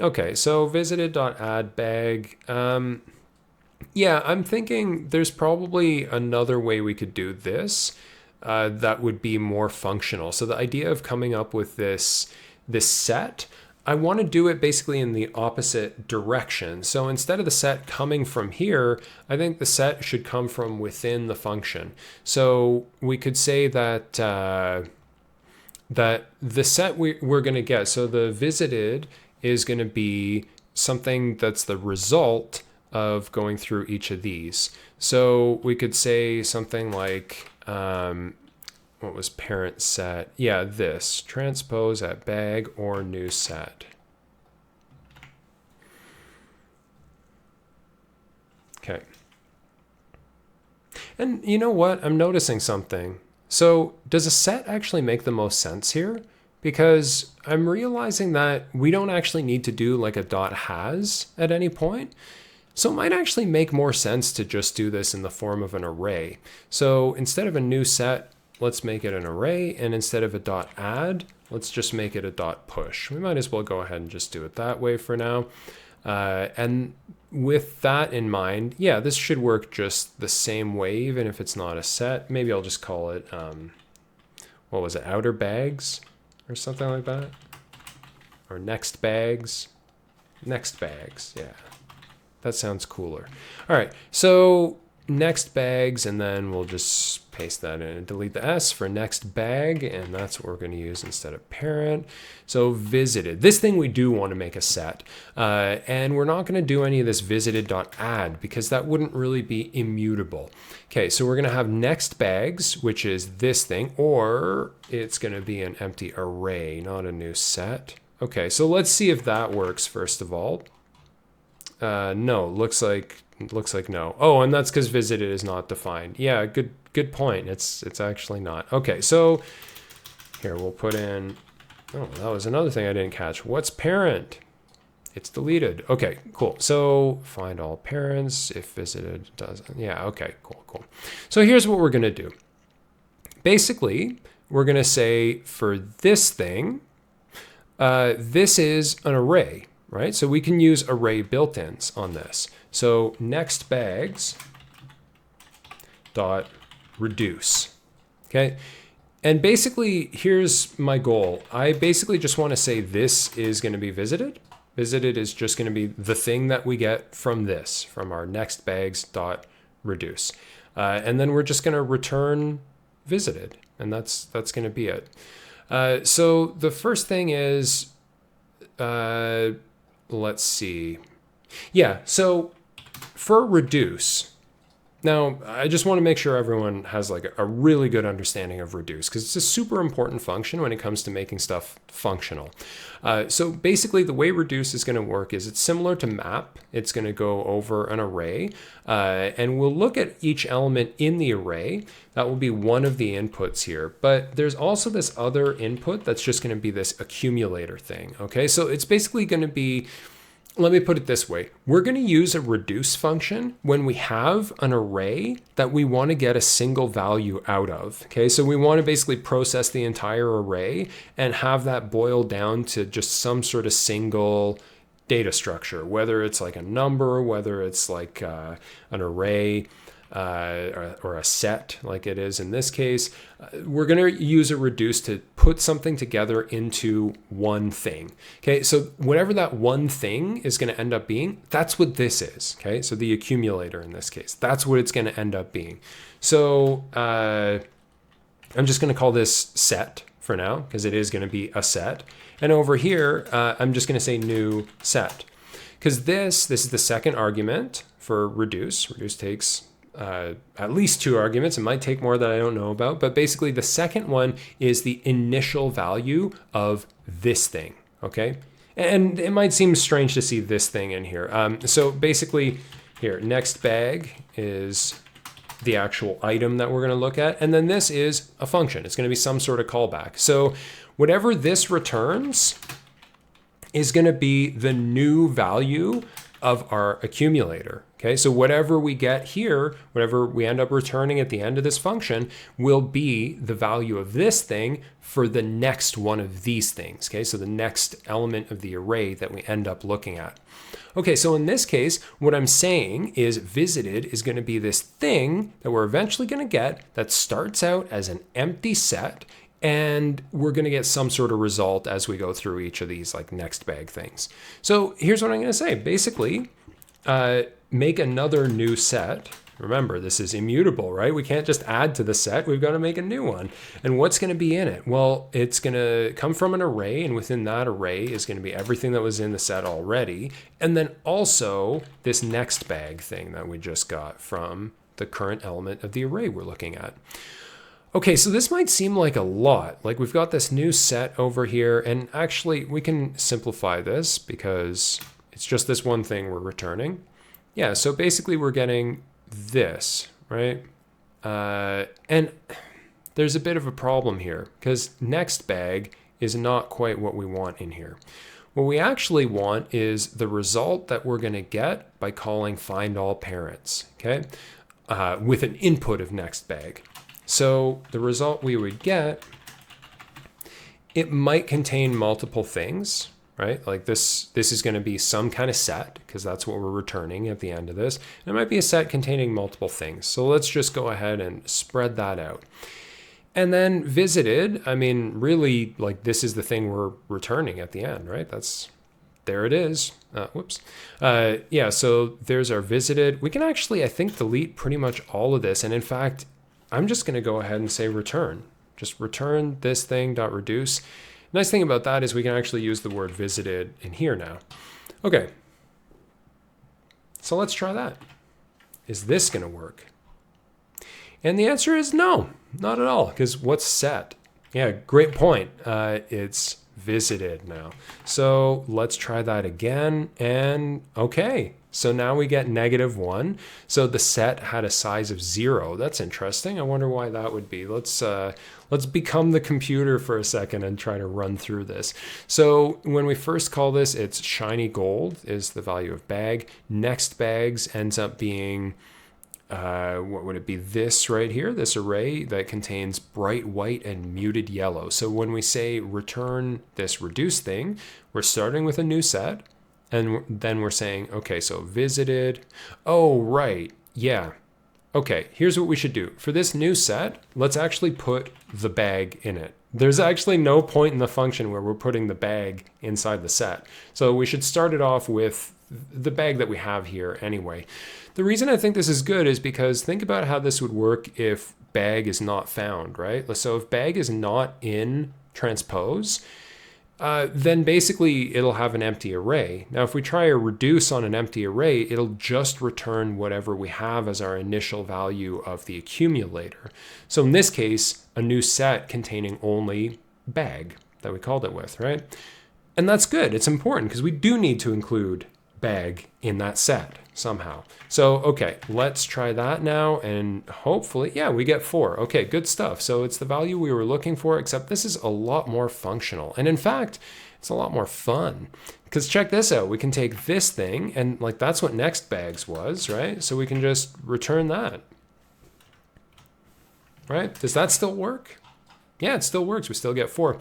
Okay, so visited.addBag. Yeah, I'm thinking there's probably another way we could do this that would be more functional. So the idea of coming up with this set, I want to do it basically in the opposite direction. So instead of the set coming from here, I think the set should come from within the function. So we could say that that the set we're going to get, so the visited is going to be something that's the result of going through each of these. So we could say something like, what was parent set? Yeah, this transpose at bag or new set. Okay. And you know what? I'm noticing something. So does a set actually make the most sense here? Because I'm realizing that we don't actually need to do like a dot has at any point. So it might actually make more sense to just do this in the form of an array. So instead of a new set, let's make it an array. And instead of a dot add, let's just make it a dot push. We might as well go ahead and just do it that way for now. And with that in mind, yeah, this should work just the same way, even if it's not a set. Maybe I'll just call it, what was it, outer bags or something like that? Or next bags? Next bags, yeah. That sounds cooler. All right, so next bags, and then we'll just paste that in and delete the S for next bag, and that's what we're going to use instead of parent. So visited. This thing we do want to make a set, and we're not going to do any of this visited.add because that wouldn't really be immutable. Okay, so we're going to have next bags, which is this thing, or it's going to be an empty array, not a new set. Okay, so let's see if that works first of all. No, looks like no. Oh, and that's because visited is not defined. Yeah, good point. It's actually not. Okay, so here we'll put in, oh, that was another thing I didn't catch. What's parent? It's deleted. Okay, cool. So find all parents if visited doesn't. Yeah, okay, cool. So here's what we're gonna do. Basically, we're gonna say for this thing, this is an array. Right? So we can use array built-ins on this. So next bags dot reduce. Okay. And basically here's my goal. I basically just want to say this is going to be visited. Visited is just going to be the thing that we get from this, from our next bags dot reduce. And then we're just going to return visited. And that's going to be it. So the first thing is, let's see. Yeah, so for reduce, now I just want to make sure everyone has like a really good understanding of reduce because it's a super important function when it comes to making stuff functional. So basically the way reduce is going to work is it's similar to map. It's going to go over an array and we'll look at each element in the array. That will be one of the inputs here, but there's also this other input that's just going to be this accumulator thing. Okay, so it's basically going to be, let me put it this way. We're going to use a reduce function when we have an array that we want to get a single value out of. Okay, so we want to basically process the entire array and have that boil down to just some sort of single data structure, whether it's like a number, whether it's like an array, or a set like it is in this case. We're going to use a reduce to put something together into one thing. Okay, so whatever that one thing is going to end up being, that's what this is. Okay, so the accumulator in this case, that's what it's going to end up being. So I'm just going to call this set for now because it is going to be a set. And over here, I'm just going to say new set because this is the second argument for reduce. Reduce takes at least two arguments. It might take more that I don't know about, but basically the second one is the initial value of this thing, okay? And it might seem strange to see this thing in here. So basically here, next bag is the actual item that we're gonna look at, and then this is a function. It's gonna be some sort of callback. So whatever this returns is gonna be the new value of our accumulator. Okay, so whatever we get here, whatever we end up returning at the end of this function will be the value of this thing for the next one of these things. Okay, so the next element of the array that we end up looking at. Okay, so in this case, what I'm saying is visited is going to be this thing that we're eventually going to get that starts out as an empty set and we're going to get some sort of result as we go through each of these like next bag things. So here's what I'm going to say. Basically, make another new set. Remember, this is immutable, right? We can't just add to the set. We've got to make a new one. And what's going to be in it? Well, it's going to come from an array, and within that array is going to be everything that was in the set already. And then also this next bag thing that we just got from the current element of the array we're looking at. Okay, so this might seem like a lot. Like we've got this new set over here, and actually we can simplify this because it's just this one thing we're returning. Yeah, so basically we're getting this, right? And there's a bit of a problem here because next bag is not quite what we want in here. What we actually want is the result that we're going to get by calling find all parents, okay? With an input of next bag. So the result we would get, it might contain multiple things, right? Like this is going to be some kind of set because that's what we're returning at the end of this. And it might be a set containing multiple things. So let's just go ahead and spread that out. And then visited, I mean, really like this is the thing we're returning at the end, right? There it is. Whoops. Yeah, so there's our visited. We can actually, I think, delete pretty much all of this. And in fact, I'm just going to go ahead and say return. Just return this thing dot reduce. Nice thing about that is we can actually use the word visited in here now. Okay, so let's try that. Is this going to work? And the answer is no, not at all, because what's set? Yeah, great point. It's visited now. So let's try that again, and okay. So now we get -1. So the set had a size of 0. That's interesting. I wonder why that would be. Let's become the computer for a second and try to run through this. So when we first call this, it's shiny gold is the value of bag. Next bags ends up being, what would it be? This right here, this array that contains bright white and muted yellow. So when we say return this reduce thing, we're starting with a new set. And then we're saying, okay, so visited. Oh, right. Yeah. Okay, here's what we should do. For this new set, let's actually put the bag in it. There's actually no point in the function where we're putting the bag inside the set. So we should start it off with the bag that we have here anyway. The reason I think this is good is because think about how this would work if bag is not found, right? So if bag is not in transpose, then basically it'll have an empty array. Now, if we try a reduce on an empty array, it'll just return whatever we have as our initial value of the accumulator. So in this case, a new set containing only bag that we called it with, right? And that's good. It's important because we do need to include bag in that set somehow. So, okay, let's try that now. And hopefully, yeah, we get 4. Okay, good stuff. So it's the value we were looking for, except this is a lot more functional. And in fact, it's a lot more fun because check this out. We can take this thing and like, that's what next bags was, right? So we can just return that, right? Does that still work? Yeah, it still works. We still get 4.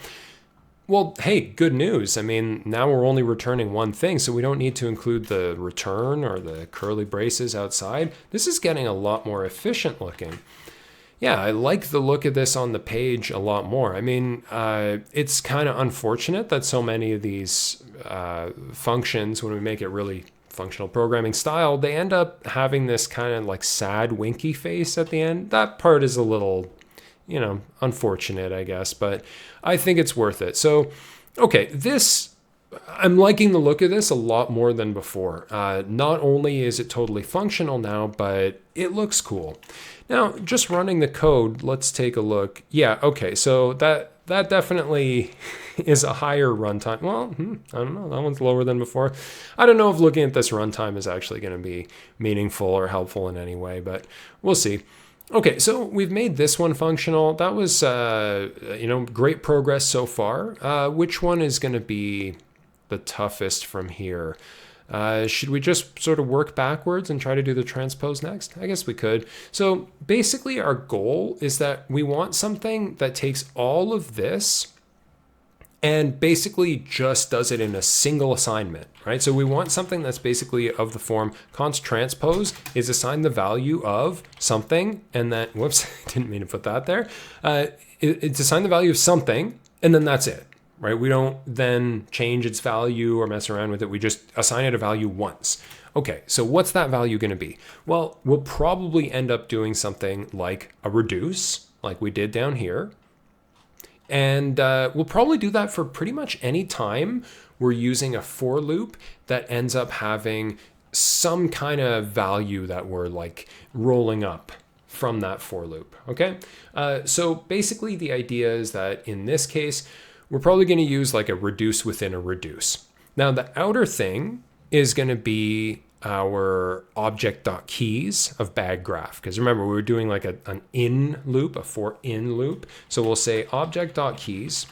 Well, hey, good news. I mean, now we're only returning one thing, so we don't need to include the return or the curly braces outside. This is getting a lot more efficient looking. Yeah, I like the look of this on the page a lot more. I mean, it's kind of unfortunate that so many of these functions, when we make it really functional programming style, they end up having this kind of like sad winky face at the end. That part is a little, you know, unfortunate, I guess, but I think it's worth it. So, okay, I'm liking the look of this a lot more than before. Not only is it totally functional now, but it looks cool. Now, just running the code, let's take a look. Yeah, okay, so that definitely is a higher runtime. Well, I don't know, that one's lower than before. I don't know if looking at this runtime is actually going to be meaningful or helpful in any way, but we'll see. Okay, so we've made this one functional. That was, great progress so far. Which one is going to be the toughest from here? Should we just sort of work backwards and try to do the transpose next? I guess we could. So basically our goal is that we want something that takes all of this and basically just does it in a single assignment, right? So we want something that's basically of the form const transpose is assign the value of something, and then, whoops, didn't mean to put that there. it's assign the value of something, and then that's it, right? We don't then change its value or mess around with it. We just assign it a value once. Okay, so what's that value going to be? Well, we'll probably end up doing something like a reduce, like we did down here. And we'll probably do that for pretty much any time we're using a for loop that ends up having some kind of value that we're like rolling up from that for loop, okay? So basically the idea is that in this case, we're probably going to use like a reduce within a reduce. Now the outer thing is going to be our object.keys of bag graph. Because remember, we were doing like an in loop, a for in loop. So we'll say object.keys.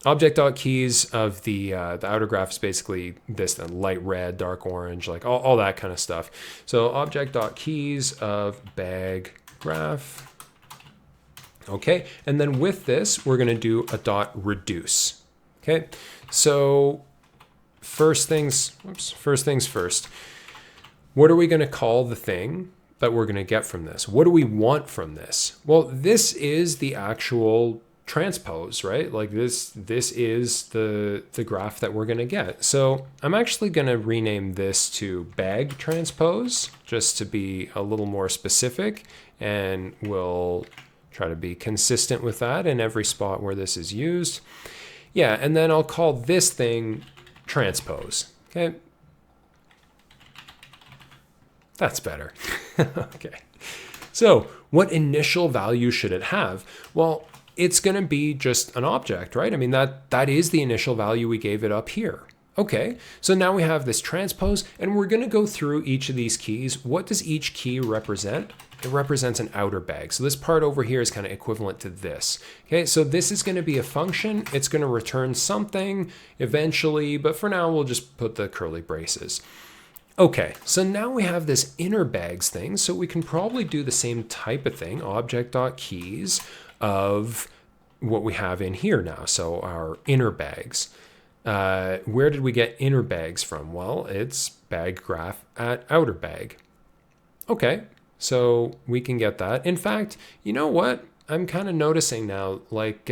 Object.keys of the outer graph is basically this, the light red, dark orange, like all that kind of stuff. So object.keys of bag graph. Okay, and then with this, we're going to do a dot reduce. Okay, so first things first. What are we going to call the thing that we're going to get from this? What do we want from this? Well, this is the actual transpose, right? Like this is the graph that we're going to get. So I'm actually going to rename this to bag transpose just to be a little more specific, and we'll try to be consistent with that in every spot where this is used. Yeah, and then I'll call this thing transpose. Okay. That's better. Okay. So what initial value should it have? Well, it's going to be just an object, right? I mean, that is the initial value we gave it up here. Okay, so now we have this transpose, and we're going to go through each of these keys. What does each key represent? It represents an outer bag. So this part over here is kind of equivalent to this. Okay, so this is going to be a function. It's going to return something eventually, but for now, we'll just put the curly braces. Okay, so now we have this inner bags thing, so we can probably do the same type of thing, object.keys of what we have in here now, so our inner bags. Where did we get inner bags from? Well, it's bag graph at outer bag. Okay, so we can get that. In fact, you know what? I'm kind of noticing now, like,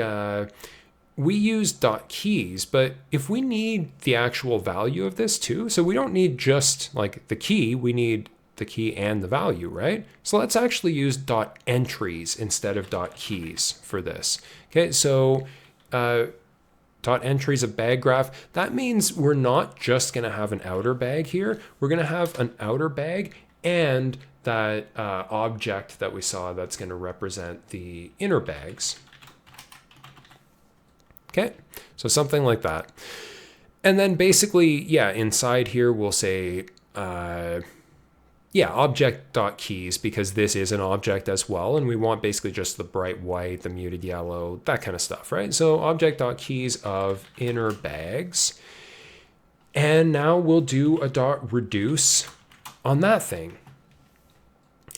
we use .keys, but if we need the actual value of this too, so we don't need just like the key, we need the key and the value, right? So let's actually use .entries instead of .keys for this. Okay, so .entries of bag graph, that means we're not just gonna have an outer bag here, we're gonna have an outer bag and that object that we saw that's gonna represent the inner bags. Okay, so something like that. And then basically, yeah, inside here we'll say, object.keys, because this is an object as well, and we want basically just the bright white, the muted yellow, that kind of stuff, right? So object.keys of inner bags. And now we'll do a dot reduce on that thing.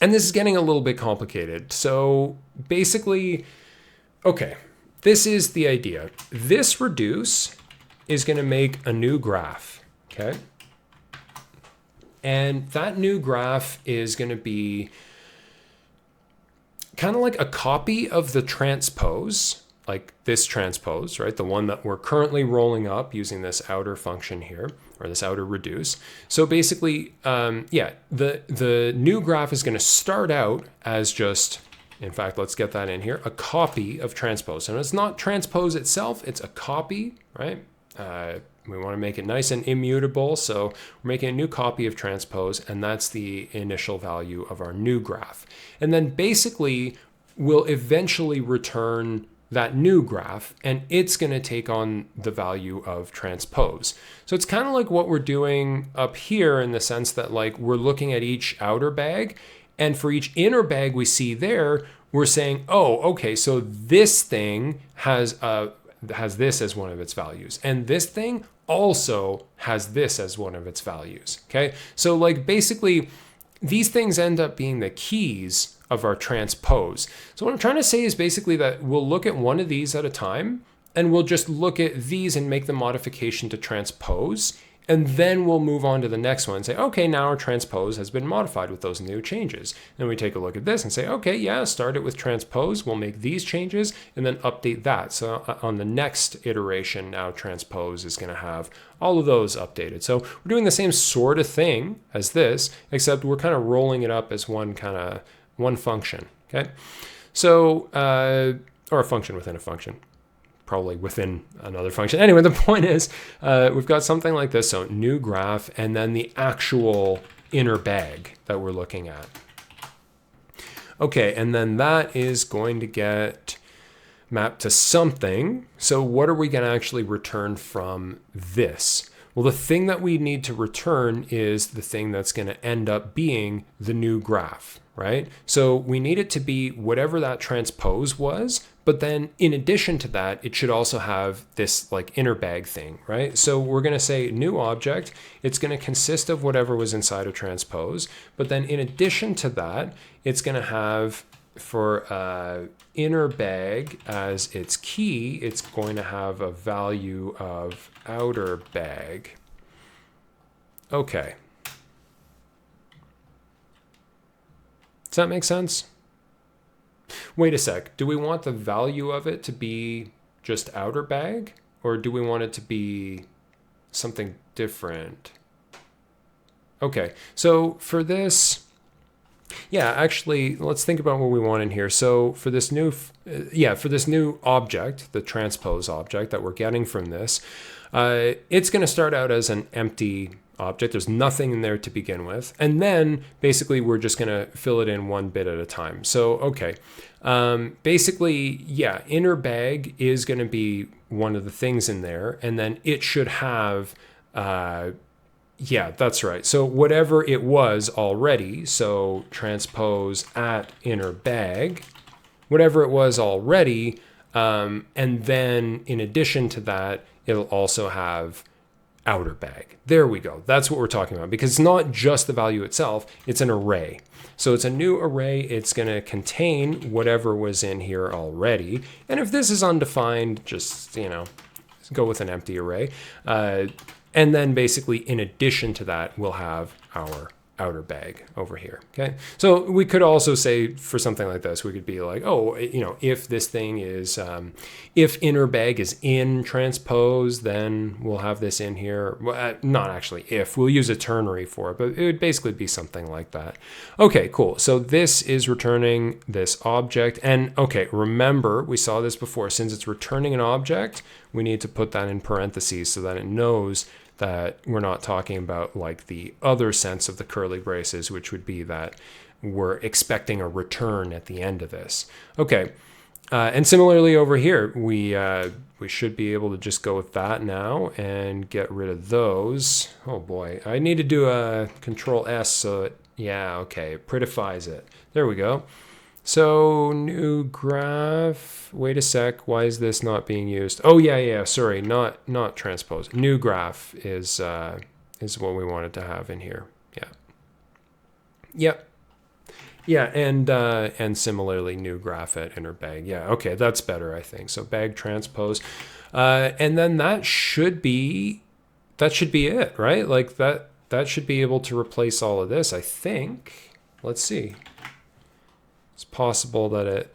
And this is getting a little bit complicated. So basically, okay. This is the idea. This reduce is going to make a new graph, okay? And that new graph is going to be kind of like a copy of the transpose, like this transpose, right? The one that we're currently rolling up using this outer function here, or this outer reduce. So basically, the new graph is going to start out as just, in fact, let's get that in here, a copy of transpose. And it's not transpose itself, it's a copy, right? We want to make it nice and immutable, so we're making a new copy of transpose, and that's the initial value of our new graph. And then basically, we'll eventually return that new graph, and it's going to take on the value of transpose. So it's kind of like what we're doing up here in the sense that like we're looking at each outer bag, and for each inner bag we see there, we're saying, oh, okay, so this thing has this as one of its values. And this thing also has this as one of its values, okay? So like basically, these things end up being the keys of our transpose. So what I'm trying to say is basically that we'll look at one of these at a time, and we'll just look at these and make the modification to transpose, And then we'll move on to the next one and say, okay, now our transpose has been modified with those new changes. Then we take a look at this and say, okay, yeah, start it with transpose. We'll make these changes and then update that. So on the next iteration, now transpose is going to have all of those updated. So we're doing the same sort of thing as this, except we're kind of rolling it up as one function. Okay. So, or a function within a function. Probably within another function. Anyway, the point is we've got something like this. So new graph and then the actual inner bag that we're looking at. Okay, and then that is going to get mapped to something. So what are we going to actually return from this? Well, the thing that we need to return is the thing that's going to end up being the new graph, right? So we need it to be whatever that transpose was, but then in addition to that, it should also have this like inner bag thing, right? So we're going to say new object. It's going to consist of whatever was inside of transpose, but then in addition to that, it's going to have for inner bag as its key, it's going to have a value of outer bag. Okay. Does that make sense? Wait a sec. Do we want the value of it to be just outer bag, or do we want it to be something different? Okay. So for this, yeah, actually, let's think about what we want in here. So for this new, for this new object, the transpose object that we're getting from this, it's going to start out as an empty object. There's nothing in there to begin with. And then basically we're just going to fill it in one bit at a time. So, okay. Basically, yeah, inner bag is going to be one of the things in there. And then it should have, yeah, that's right. So whatever it was already, so transpose at inner bag, whatever it was already, and then in addition to that, it'll also have outer bag. There we go. That's what we're talking about, because it's not just the value itself, it's an array. So it's a new array. It's going to contain whatever was in here already. And if this is undefined, just, go with an empty array. And then basically, in addition to that, we'll have our outer bag over here. Okay. So we could also say for something like this, we could be like, oh, if this thing is, if inner bag is in transpose, then we'll have this in here. Well, not actually if, we'll use a ternary for it, but it would basically be something like that. Okay, cool. So this is returning this object. And okay, remember, we saw this before. Since it's returning an object, we need to put that in parentheses so that it knows that we're not talking about like the other sense of the curly braces, which would be that we're expecting a return at the end of this. Okay, and similarly over here, we should be able to just go with that now and get rid of those. Oh boy, I need to do a Control S so it, yeah, okay, it prettifies it. There we go. So new graph, wait a sec, why is this not being used? Oh yeah, sorry, not transpose. New graph is what we wanted to have in here. Yeah, and similarly new graph at inner bag. Yeah, okay, that's better, I think. So bag transpose, and then that should be it, right? Like that should be able to replace all of this, I think. Let's see. It's possible that it,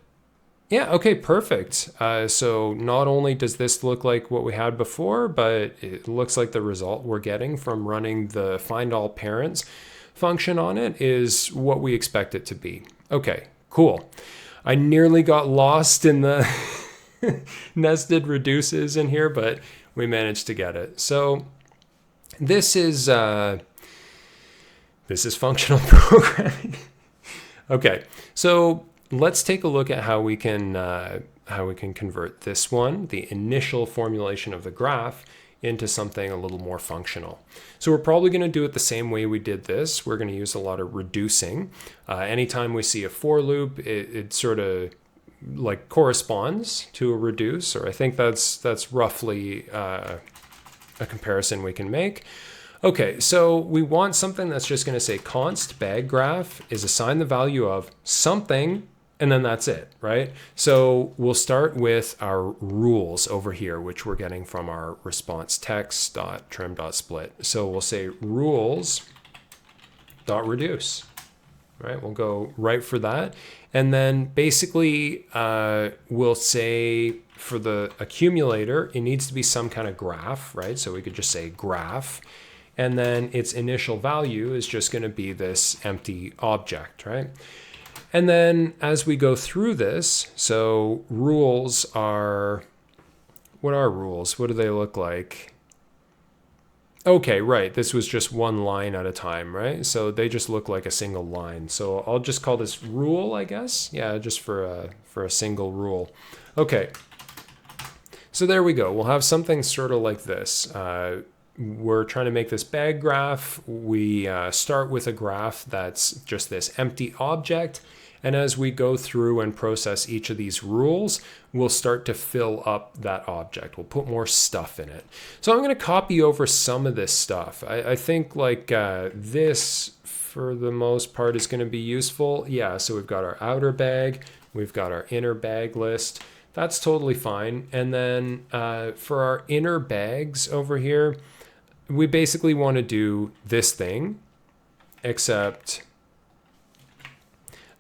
yeah, okay, perfect. So not only does this look like what we had before, but it looks like the result we're getting from running the find all parents function on it is what we expect it to be. Okay, cool. I nearly got lost in the nested reduces in here, but we managed to get it. So this is functional programming. Okay, so let's take a look at how we can convert this one, the initial formulation of the graph, into something a little more functional. So we're probably going to do it the same way we did this. We're going to use a lot of reducing. Anytime we see a for loop, it sort of like corresponds to a reduce, or I think that's roughly a comparison we can make. Okay, so we want something that's just going to say const bag graph is assign the value of something, And then that's it, right? So we'll start with our rules over here, which we're getting from our response text.trim.split. So we'll say rules.reduce, right? We'll go right for that. And then basically we'll say for the accumulator, it needs to be some kind of graph, right? So we could just say graph. And then its initial value is just going to be this empty object, right? And then as we go through this, so rules are, what are rules? What do they look like? Okay, right. This was just one line at a time, right? So they just look like a single line. So I'll just call this rule, I guess. Yeah, just for a single rule. Okay. So there we go. We'll have something sort of like this. We're trying to make this bag graph. We start with a graph that's just this empty object. And as we go through and process each of these rules, we'll start to fill up that object. We'll put more stuff in it. So I'm going to copy over some of this stuff. I think like this, for the most part, is going to be useful. Yeah, so we've got our outer bag. We've got our inner bag list. That's totally fine. And then for our inner bags over here, we basically want to do this thing, except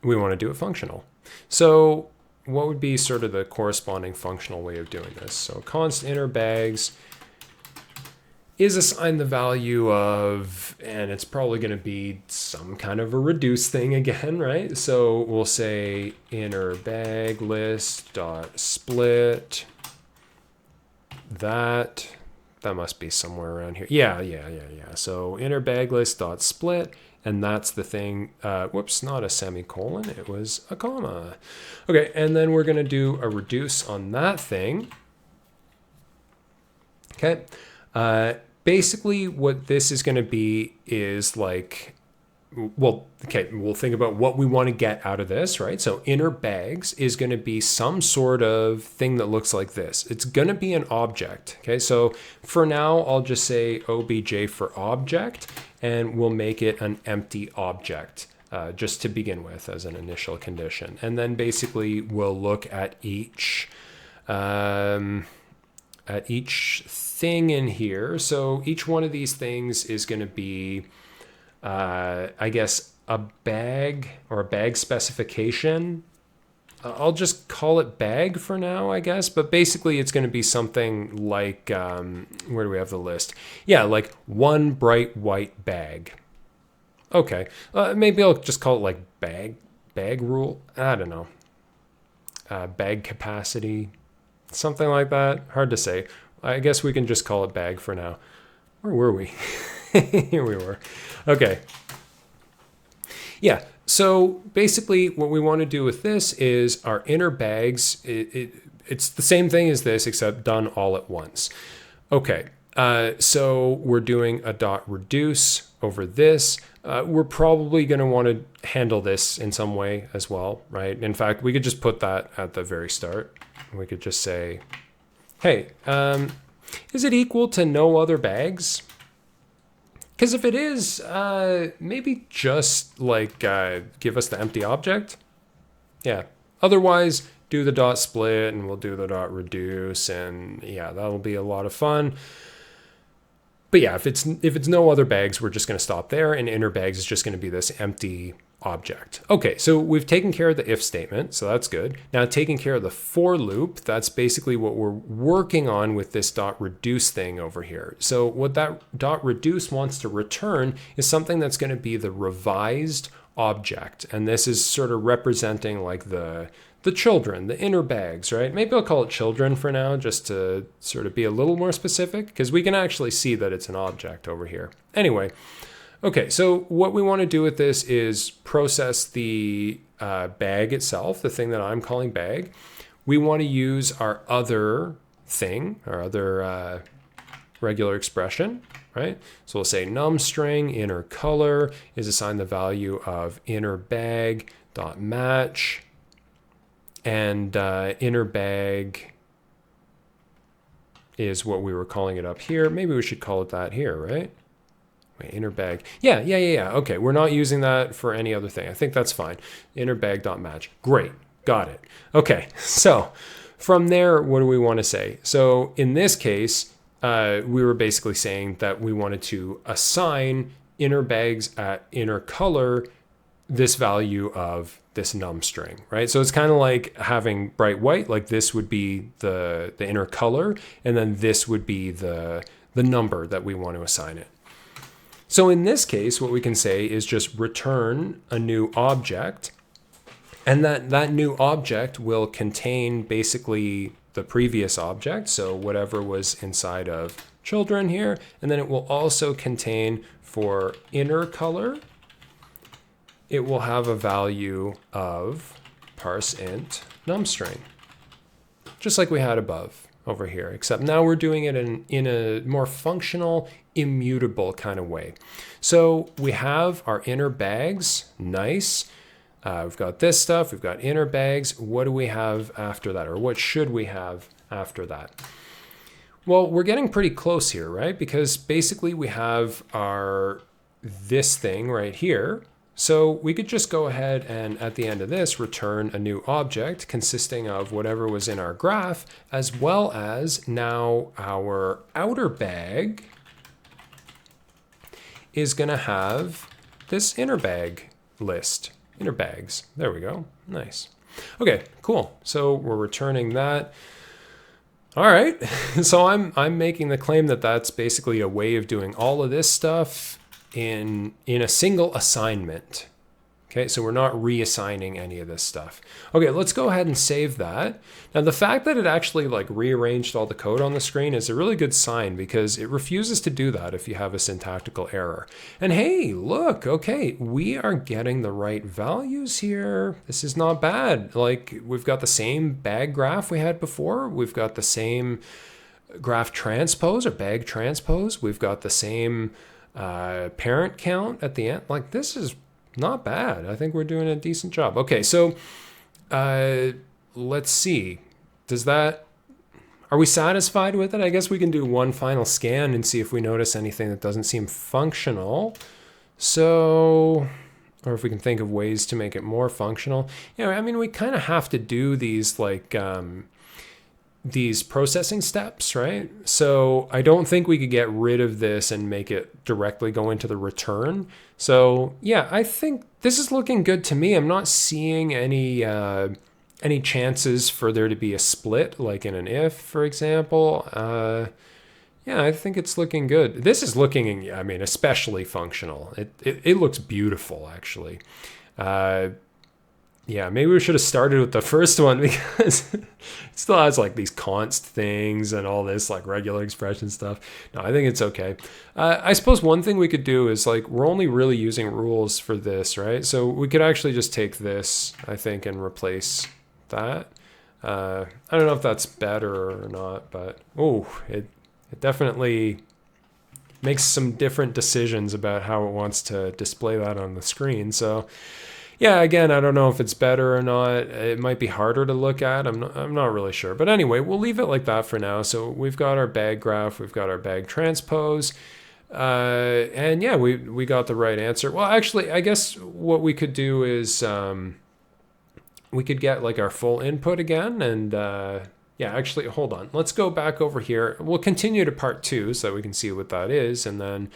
we want to do it functional. So what would be sort of the corresponding functional way of doing this? So const inner bags is assigned the value of, and it's probably going to be some kind of a reduce thing again, right? So we'll say inner bag list dot split that must be somewhere around here. Yeah. So inner bag list dot split. And that's the thing, whoops, not a semicolon, it was a comma. Okay, and then we're gonna do a reduce on that thing. Okay, basically what this is gonna be is like, well, okay, we'll think about what we wanna get out of this, right? So inner bags is gonna be some sort of thing that looks like this. It's gonna be an object, okay? So for now, I'll just say obj for object, and we'll make it an empty object just to begin with as an initial condition. And then basically we'll look at each thing in here. So each one of these things is going to be, I guess, a bag or a bag specification. I'll just call it bag for now, I guess. But basically, it's going to be something like, where do we have the list? Yeah, like one bright white bag. Okay, maybe I'll just call it like bag rule. I don't know. Bag capacity, something like that. Hard to say. I guess we can just call it bag for now. Where were we? Here we were. Okay. Yeah. So basically what we want to do with this is our inner bags, it's the same thing as this, except done all at once. Okay, so we're doing a dot reduce over this. We're probably going to want to handle this in some way as well, right? In fact, we could just put that at the very start. We could just say, hey, is it equal to no other bags? Because if it is, maybe just like give us the empty object. Yeah. Otherwise, do the dot split and we'll do the dot reduce, and yeah, that'll be a lot of fun. But yeah, if it's no other bags, we're just going to stop there, and inner bags is just going to be this empty object. Okay, so we've taken care of the if statement, so that's good. Now taking care of the for loop, that's basically what we're working on with this dot reduce thing over here. So what that dot reduce wants to return is something that's going to be the revised object, and this is sort of representing like the children, the inner bags, right? Maybe I'll call it children for now, just to sort of be a little more specific, because we can actually see that it's an object over here. Anyway, okay, so what we want to do with this is process the bag itself, the thing that I'm calling bag. We want to use our other thing, our other regular expression, right? So we'll say num string inner color is assigned the value of inner bag dot match, and inner bag is what we were calling it up here. Maybe we should call it that here, right? Wait, inner bag. Yeah. Okay, we're not using that for any other thing. I think that's fine. Inner bag dot match. Great. Got it. Okay, so from there, what do we want to say? So in this case, we were basically saying that we wanted to assign inner bags at inner color this value of this num string, right? So it's kind of like having bright white, like this would be the inner color, and then this would be the number that we want to assign it. So in this case, what we can say is just return a new object, and that new object will contain basically the previous object, so whatever was inside of children here, and then it will also contain for inner color, it will have a value of parse int numstring, just like we had above over here, except now we're doing it in a more functional, immutable kind of way. So we have our inner bags, nice. We've got this stuff, we've got inner bags. What do we have after that, or what should we have after that? Well, we're getting pretty close here, right? Because basically we have this thing right here. So we could just go ahead and at the end of this return a new object consisting of whatever was in our graph, as well as now our outer bag is going to have this inner bag list. Inner bags. There we go. Nice. Okay, cool. So we're returning that. All right. So I'm making the claim that that's basically a way of doing all of this stuff in a single assignment. Okay, so we're not reassigning any of this stuff. Okay, let's go ahead and save that. Now the fact that it actually like rearranged all the code on the screen is a really good sign, because it refuses to do that if you have a syntactical error. And hey, look, okay, we are getting the right values here. This is not bad. Like we've got the same bag graph we had before. We've got the same graph transpose or bag transpose. We've got the same parent count at the end. Like this is not bad. I think we're doing a decent job. Okay, so let's see. Are we satisfied with it? I guess we can do one final scan and see if we notice anything that doesn't seem functional. So, or if we can think of ways to make it more functional. Yeah, I mean, we kind of have to do these like these processing steps, right? So I don't think we could get rid of this and make it directly go into the return. So yeah, I think this is looking good to me. I'm not seeing any chances for there to be a split, like in an if, for example. Yeah, I think it's looking good. This is looking, I mean, especially functional. It looks beautiful, actually. Yeah, maybe we should have started with the first one, because it still has like these const things and all this like regular expression stuff. No, I think it's okay. I suppose one thing we could do is like, we're only really using rules for this, right? So we could actually just take this, I think, and replace that. I don't know if that's better or not, but it definitely makes some different decisions about how it wants to display that on the screen. So yeah, again, I don't know if it's better or not. It might be harder to look at. I'm not really sure. But anyway, we'll leave it like that for now. So we've got our bag graph, we've got our bag transpose, and yeah, we got the right answer. Well, actually, I guess what we could do is we could get like our full input again, and yeah, actually, hold on. Let's go back over here. We'll continue to part 2 so that we can see what that is, and then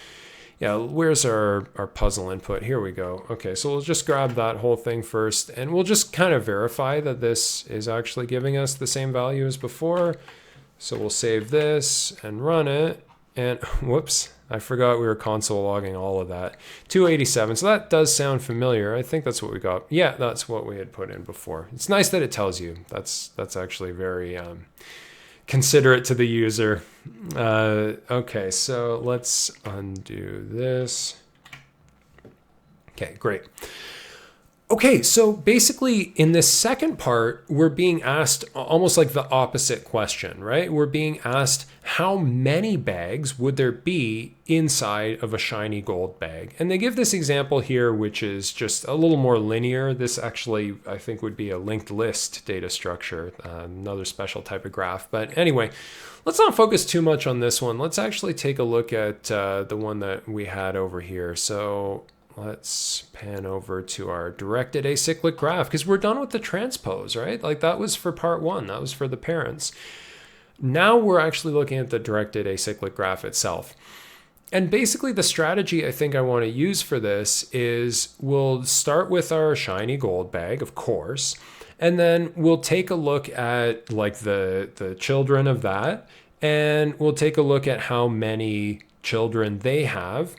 yeah, where's our puzzle input? Here we go. Okay, so we'll just grab that whole thing first, and we'll just kind of verify that this is actually giving us the same value as before. So we'll save this and run it, and whoops, I forgot we were console logging all of that. 287, so that does sound familiar. I think that's what we got. Yeah, that's what we had put in before. It's nice that it tells you. That's actually very considerate to the user. Okay, so let's undo this. Okay, great. Okay, so basically in this second part, we're being asked almost like the opposite question, right? We're being asked how many bags would there be inside of a shiny gold bag? And they give this example here, which is just a little more linear. This actually, I think, would be a linked list data structure, another special type of graph. But anyway, let's not focus too much on this one. Let's actually take a look at the one that we had over here. So let's pan over to our directed acyclic graph because we're done with the transpose, right? Like that was for part one, that was for the parents. Now we're actually looking at the directed acyclic graph itself. And basically the strategy I think I want to use for this is we'll start with our shiny gold bag, of course, and then we'll take a look at like the children of that, and we'll take a look at how many children they have.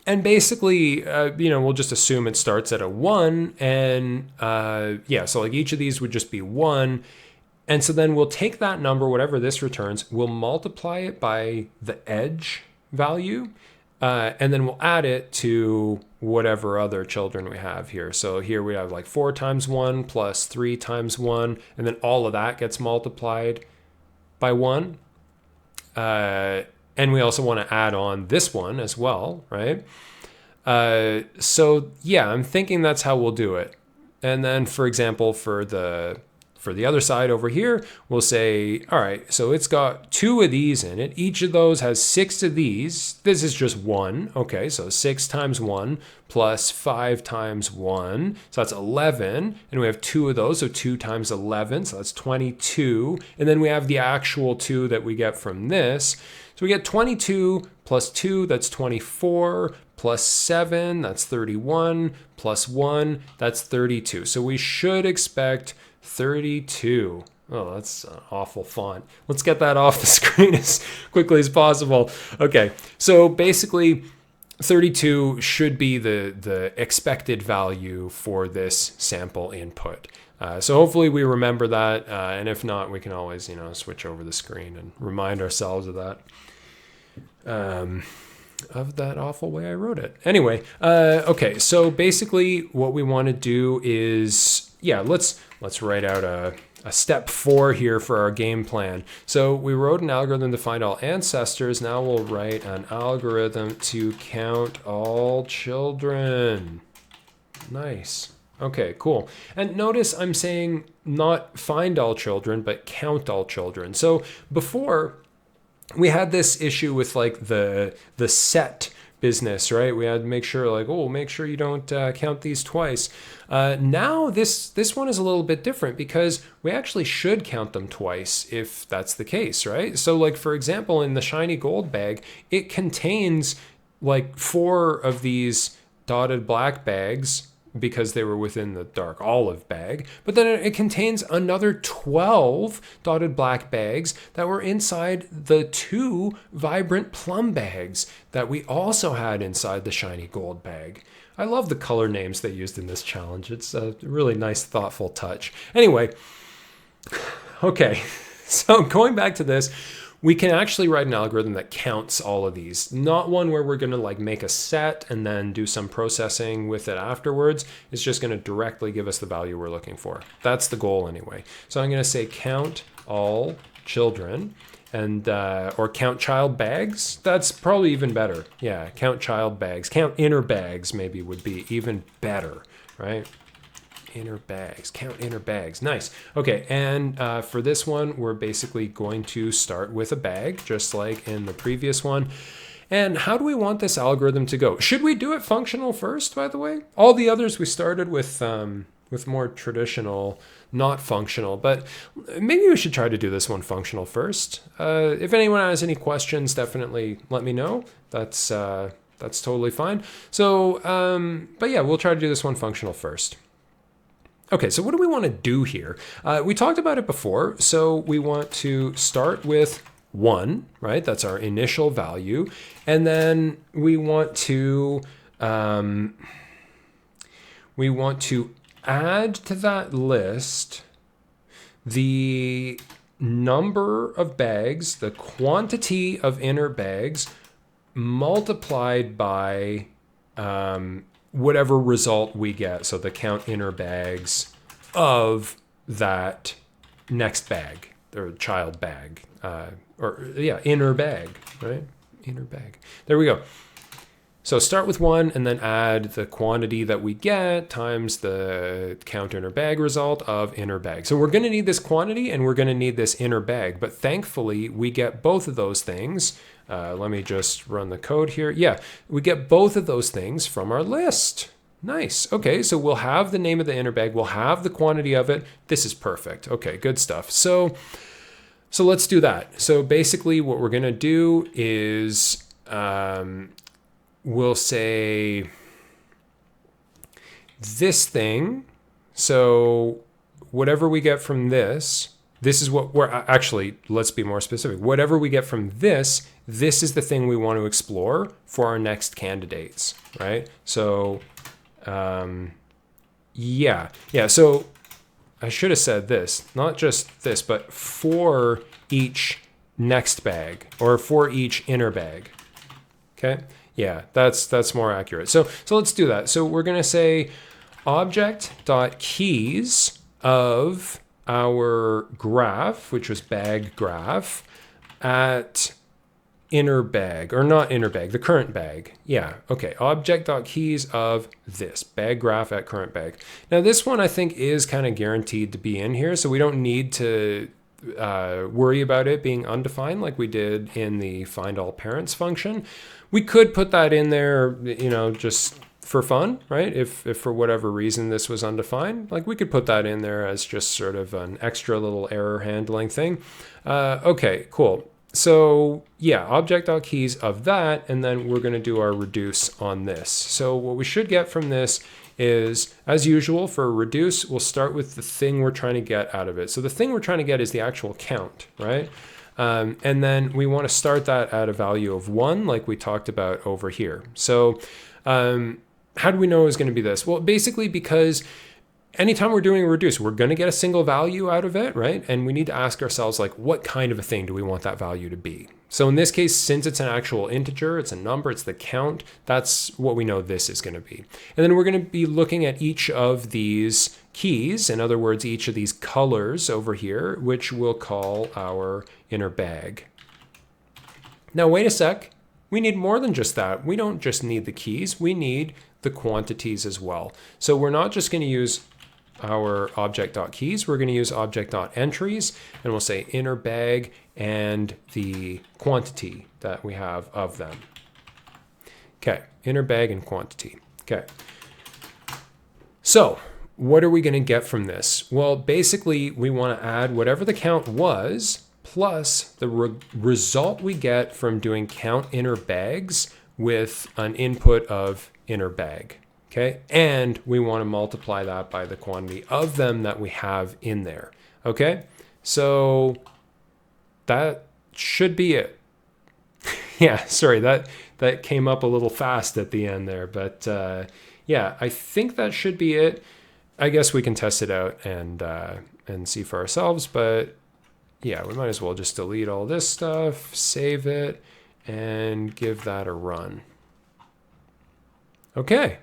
And basically, we'll just assume it starts at a 1, and so like each of these would just be 1. And so then we'll take that number, whatever this returns, we'll multiply it by the edge value, and then we'll add it to whatever other children we have here. So here we have like 4 times 1 plus 3 times 1, and then all of that gets multiplied by 1. And we also want to add on this one as well, right? So yeah, I'm thinking that's how we'll do it. And then, for example, for the other side over here, we'll say, all right, so it's got 2 of these in it. Each of those has 6 of these. This is just 1. Okay, so 6 times 1 plus 5 times 1. So that's 11. And we have 2 of those, so 2 times 11. So that's 22. And then we have the actual 2 that we get from this. So we get 22 plus 2, that's 24, plus 7, that's 31, plus 1, that's 32. So we should expect 32. Oh, that's an awful font. Let's get that off the screen as quickly as possible. Okay, so basically 32 should be the expected value for this sample input. So hopefully we remember that, and if not, we can always switch over the screen and remind ourselves of that. Of that awful way I wrote it. Anyway, okay, so basically what we want to do is, let's write out a step 4 here for our game plan. So we wrote an algorithm to find all ancestors. Now we'll write an algorithm to count all children. Nice. Okay, cool. And notice I'm saying not find all children, but count all children. So before, we had this issue with like the set business, right? We had to make sure make sure you don't count these twice. Now this one is a little bit different because we actually should count them twice if that's the case, right? So like, for example, in the shiny gold bag, it contains like 4 of these dotted black bags because they were within the dark olive bag, but then it contains another 12 dotted black bags that were inside the 2 vibrant plum bags that we also had inside the shiny gold bag. I love the color names they used in this challenge. It's a really nice, thoughtful touch. Anyway, okay, so going back to this, we can actually write an algorithm that counts all of these, not one where we're going to like make a set and then do some processing with it afterwards. It's just going to directly give us the value we're looking for. That's the goal anyway. So I'm going to say count all children and or count child bags. That's probably even better. Yeah, count child bags. Count inner bags maybe would be even better, right? Inner bags, count inner bags. Nice. Okay, and for this one, we're basically going to start with a bag, just like in the previous one. And how do we want this algorithm to go? Should we do it functional first, by the way? All the others we started with more traditional, not functional, but maybe we should try to do this one functional first. If anyone has any questions, definitely let me know. That's totally fine. So, but yeah, we'll try to do this one functional first. Okay, so what do we want to do here? We talked about it before. So we want to start with 1, right? That's our initial value. And then we want to add to that list the number of bags, the quantity of inner bags multiplied by whatever result we get. So the count inner bags of that next bag or child bag, inner bag, right? Inner bag. There we go. So start with 1 and then add the quantity that we get times the count inner bag result of inner bag. So we're going to need this quantity and we're going to need this inner bag. But thankfully, we get both of those things. Let me just run the code here. Yeah, we get both of those things from our list. Nice. Okay, so we'll have the name of the inner bag. We'll have the quantity of it. This is perfect. Okay, good stuff. So let's do that. So basically what we're going to do is we'll say this thing. So whatever we get from this is what we're actually, let's be more specific. Whatever we get from this is the thing we want to explore for our next candidates, right? So yeah. So I should have said this, not just this, but for each next bag or for each inner bag. Okay. Yeah, that's more accurate. So let's do that. So we're going to say object.keys of our graph, which was bag graph, at inner bag, or not inner bag, the current bag. Yeah, okay. Object.keys of this bag graph at current bag. Now this one I think is kind of guaranteed to be in here, so we don't need to worry about it being undefined like we did in the find all parents function. We could put that in there, just for fun, right? If for whatever reason this was undefined, like we could put that in there as just sort of an extra little error handling thing. Okay, cool. So yeah, object.keys of that, and then we're going to do our reduce on this. So what we should get from this is, as usual, for a reduce, we'll start with the thing we're trying to get out of it. So the thing we're trying to get is the actual count, right? And then we want to start that at a value of 1, like we talked about over here. So how do we know it's going to be this? Well, basically because anytime we're doing a reduce, we're going to get a single value out of it, right? And we need to ask ourselves, like, what kind of a thing do we want that value to be? So in this case, since it's an actual integer, it's a number, it's the count, that's what we know this is going to be. And then we're going to be looking at each of these keys, in other words, each of these colors over here, which we'll call our inner bag. Now, wait a sec. We need more than just that. We don't just need the keys, we need the quantities as well. So we're not just going to use our object.keys, we're going to use object.entries, and we'll say inner bag and the quantity that we have of them. Okay, inner bag and quantity. Okay. So what are we going to get from this? Well, basically we want to add whatever the count was plus the result we get from doing count inner bags with an input of inner bag. Okay, and we want to multiply that by the quantity of them that we have in there. Okay, so that should be it. Yeah, sorry, that came up a little fast at the end there, but yeah, I think that should be it. I guess we can test it out and see for ourselves, but yeah, we might as well just delete all this stuff, save it, and give that a run. Okay.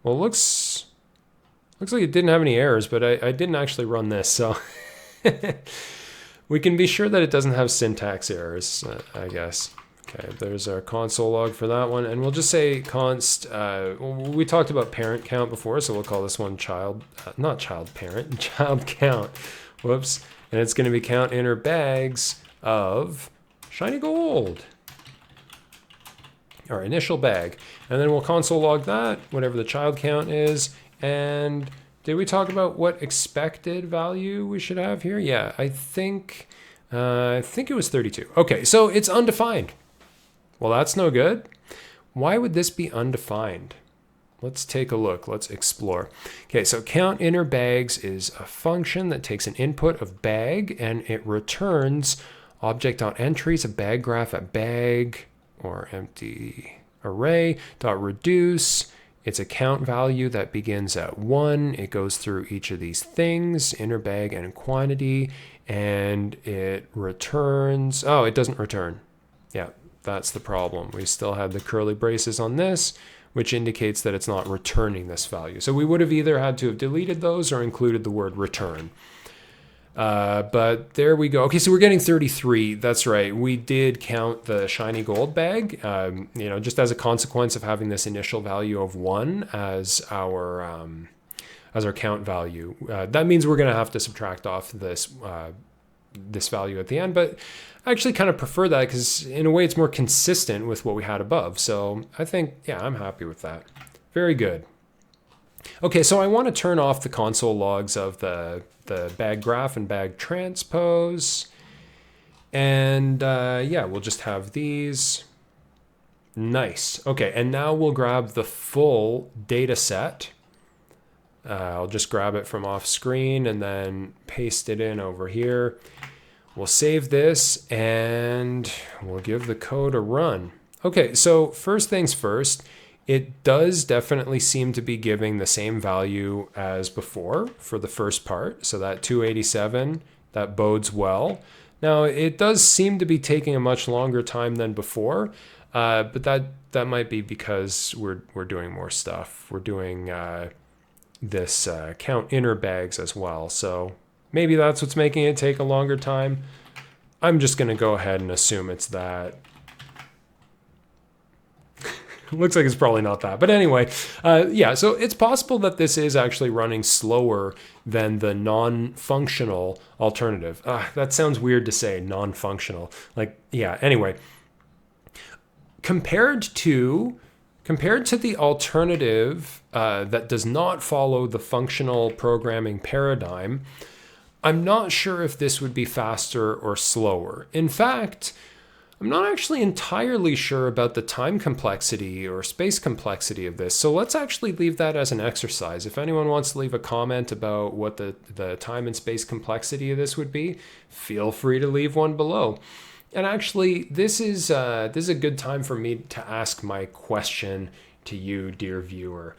Well, looks like it didn't have any errors, but I didn't actually run this, so we can be sure that it doesn't have syntax errors, I guess. Okay, there's our console log for that one, and we'll just say const, we talked about parent count before, so we'll call this one child, not child parent, child count, whoops, and it's going to be count inner bags of shiny gold. Our initial bag, and then we'll console log that, whatever the child count is. And did we talk about what expected value we should have here? Yeah, I think it was 32. Okay, so it's undefined. Well, that's no good. Why would this be undefined? Let's take a look. Let's explore. Okay, so count inner bags is a function that takes an input of bag and it returns object.entries, a bag graph at bag, or empty array dot reduce. It's a count value that begins at 1. It goes through each of these things, inner bag and quantity, and it returns. Oh, it doesn't return. Yeah, that's the problem. We still had the curly braces on this, which indicates that it's not returning this value. So we would have either had to have deleted those or included the word return. But there we go. Okay, so we're getting 33. That's right. We did count the shiny gold bag, just as a consequence of having this initial value of 1 as our count value. That means we're going to have to subtract off this value at the end, but I actually kind of prefer that because in a way it's more consistent with what we had above. So I think, yeah, I'm happy with that. Very good. Okay, so I want to turn off the console logs of the bag graph and bag transpose. And yeah, we'll just have these. Nice. Okay, and now we'll grab the full data set. I'll just grab it from off screen and then paste it in over here. We'll save this and we'll give the code a run. Okay, so first things first, it does definitely seem to be giving the same value as before for the first part. So that 287, that bodes well. Now it does seem to be taking a much longer time than before, but that might be because we're doing more stuff. We're doing this count inner bags as well. So maybe that's what's making it take a longer time. I'm just going to go ahead and assume it's that. Looks like it's probably not that. But anyway, yeah, so it's possible that this is actually running slower than the non-functional alternative. That sounds weird to say, non-functional. Like, yeah, anyway. Compared to the alternative that does not follow the functional programming paradigm, I'm not sure if this would be faster or slower. In fact, I'm not actually entirely sure about the time complexity or space complexity of this. So let's actually leave that as an exercise. If anyone wants to leave a comment about what the time and space complexity of this would be, feel free to leave one below. And actually, this is a good time for me to ask my question to you, dear viewer.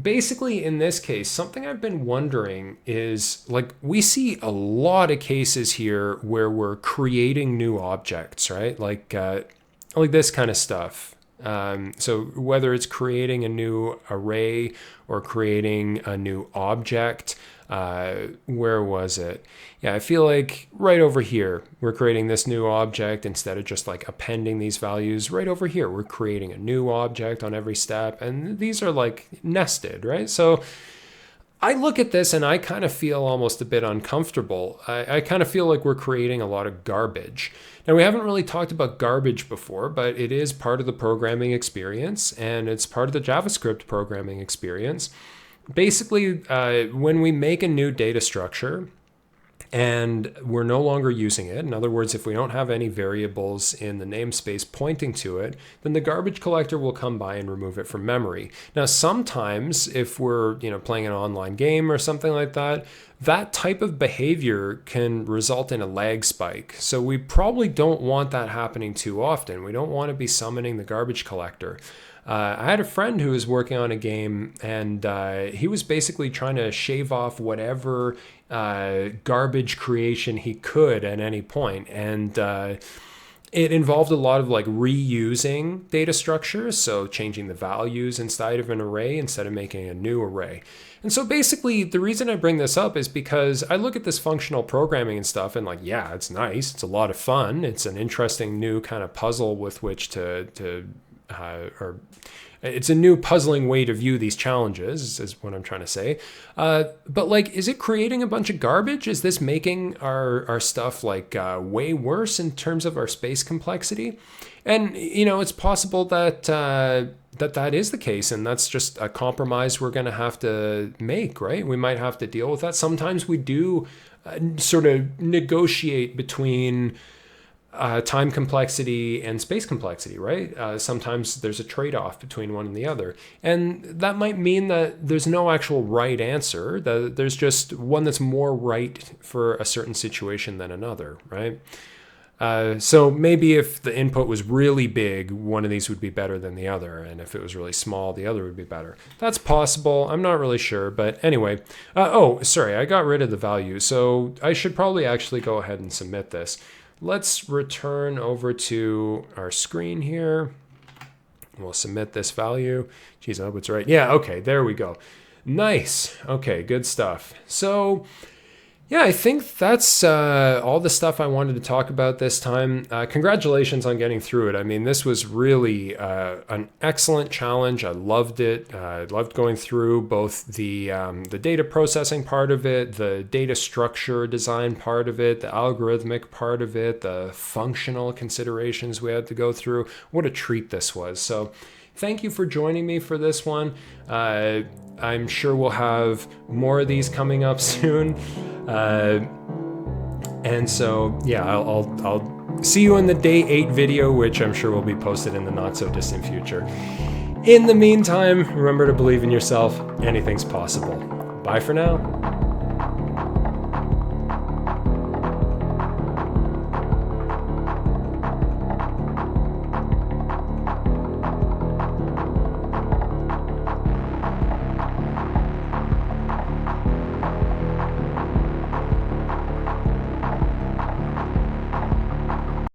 Basically, in this case, something I've been wondering is, like, we see a lot of cases here where we're creating new objects, right? Like this kind of stuff. So whether it's creating a new array or creating a new object, where was it? Yeah, I feel like right over here, we're creating this new object instead of just like appending these values. Right over here, we're creating a new object on every step, and these are like nested, right? So I look at this and I kind of feel almost a bit uncomfortable. I kind of feel like we're creating a lot of garbage. Now, we haven't really talked about garbage before, but it is part of the programming experience, and it's part of the JavaScript programming experience. Basically, when we make a new data structure and we're no longer using it, in other words, if we don't have any variables in the namespace pointing to it, then the garbage collector will come by and remove it from memory. Now, sometimes if we're playing an online game or something like that, that type of behavior can result in a lag spike. So we probably don't want that happening too often. We don't want to be summoning the garbage collector. I had a friend who was working on a game, and he was basically trying to shave off whatever garbage creation he could at any point. And it involved a lot of like reusing data structures, so changing the values inside of an array instead of making a new array. And so basically, the reason I bring this up is because I look at this functional programming and stuff, and like, yeah, it's nice. It's a lot of fun. It's an interesting new kind of puzzle with which or it's a new puzzling way to view these challenges, is what I'm trying to say. But like, is it creating a bunch of garbage? Is this making our stuff like way worse in terms of our space complexity? And it's possible that that is the case, and that's just a compromise we're going to have to make, right? We might have to deal with that. Sometimes we do sort of negotiate between time complexity and space complexity, right? Sometimes there's a trade-off between one and the other. And that might mean that there's no actual right answer, that there's just one that's more right for a certain situation than another, right? So maybe if the input was really big, one of these would be better than the other. And if it was really small, the other would be better. That's possible. I'm not really sure. But anyway, sorry, I got rid of the value. So I should probably actually go ahead and submit this. Let's return over to our screen here. We'll submit this value. Geez, I hope it's right. Yeah, okay, there we go. Nice. Okay, good stuff. So Yeah, I think that's all the stuff I wanted to talk about this time. Congratulations on getting through it. I mean, this was really an excellent challenge. I loved it. I loved going through both the data processing part of it, the data structure design part of it, the algorithmic part of it, the functional considerations we had to go through. What a treat this was. So thank you for joining me for this one. I'm sure we'll have more of these coming up soon. And so, yeah, I'll see you in the day 8 video, which I'm sure will be posted in the not so distant future. In the meantime, remember to believe in yourself. Anything's possible. Bye for now.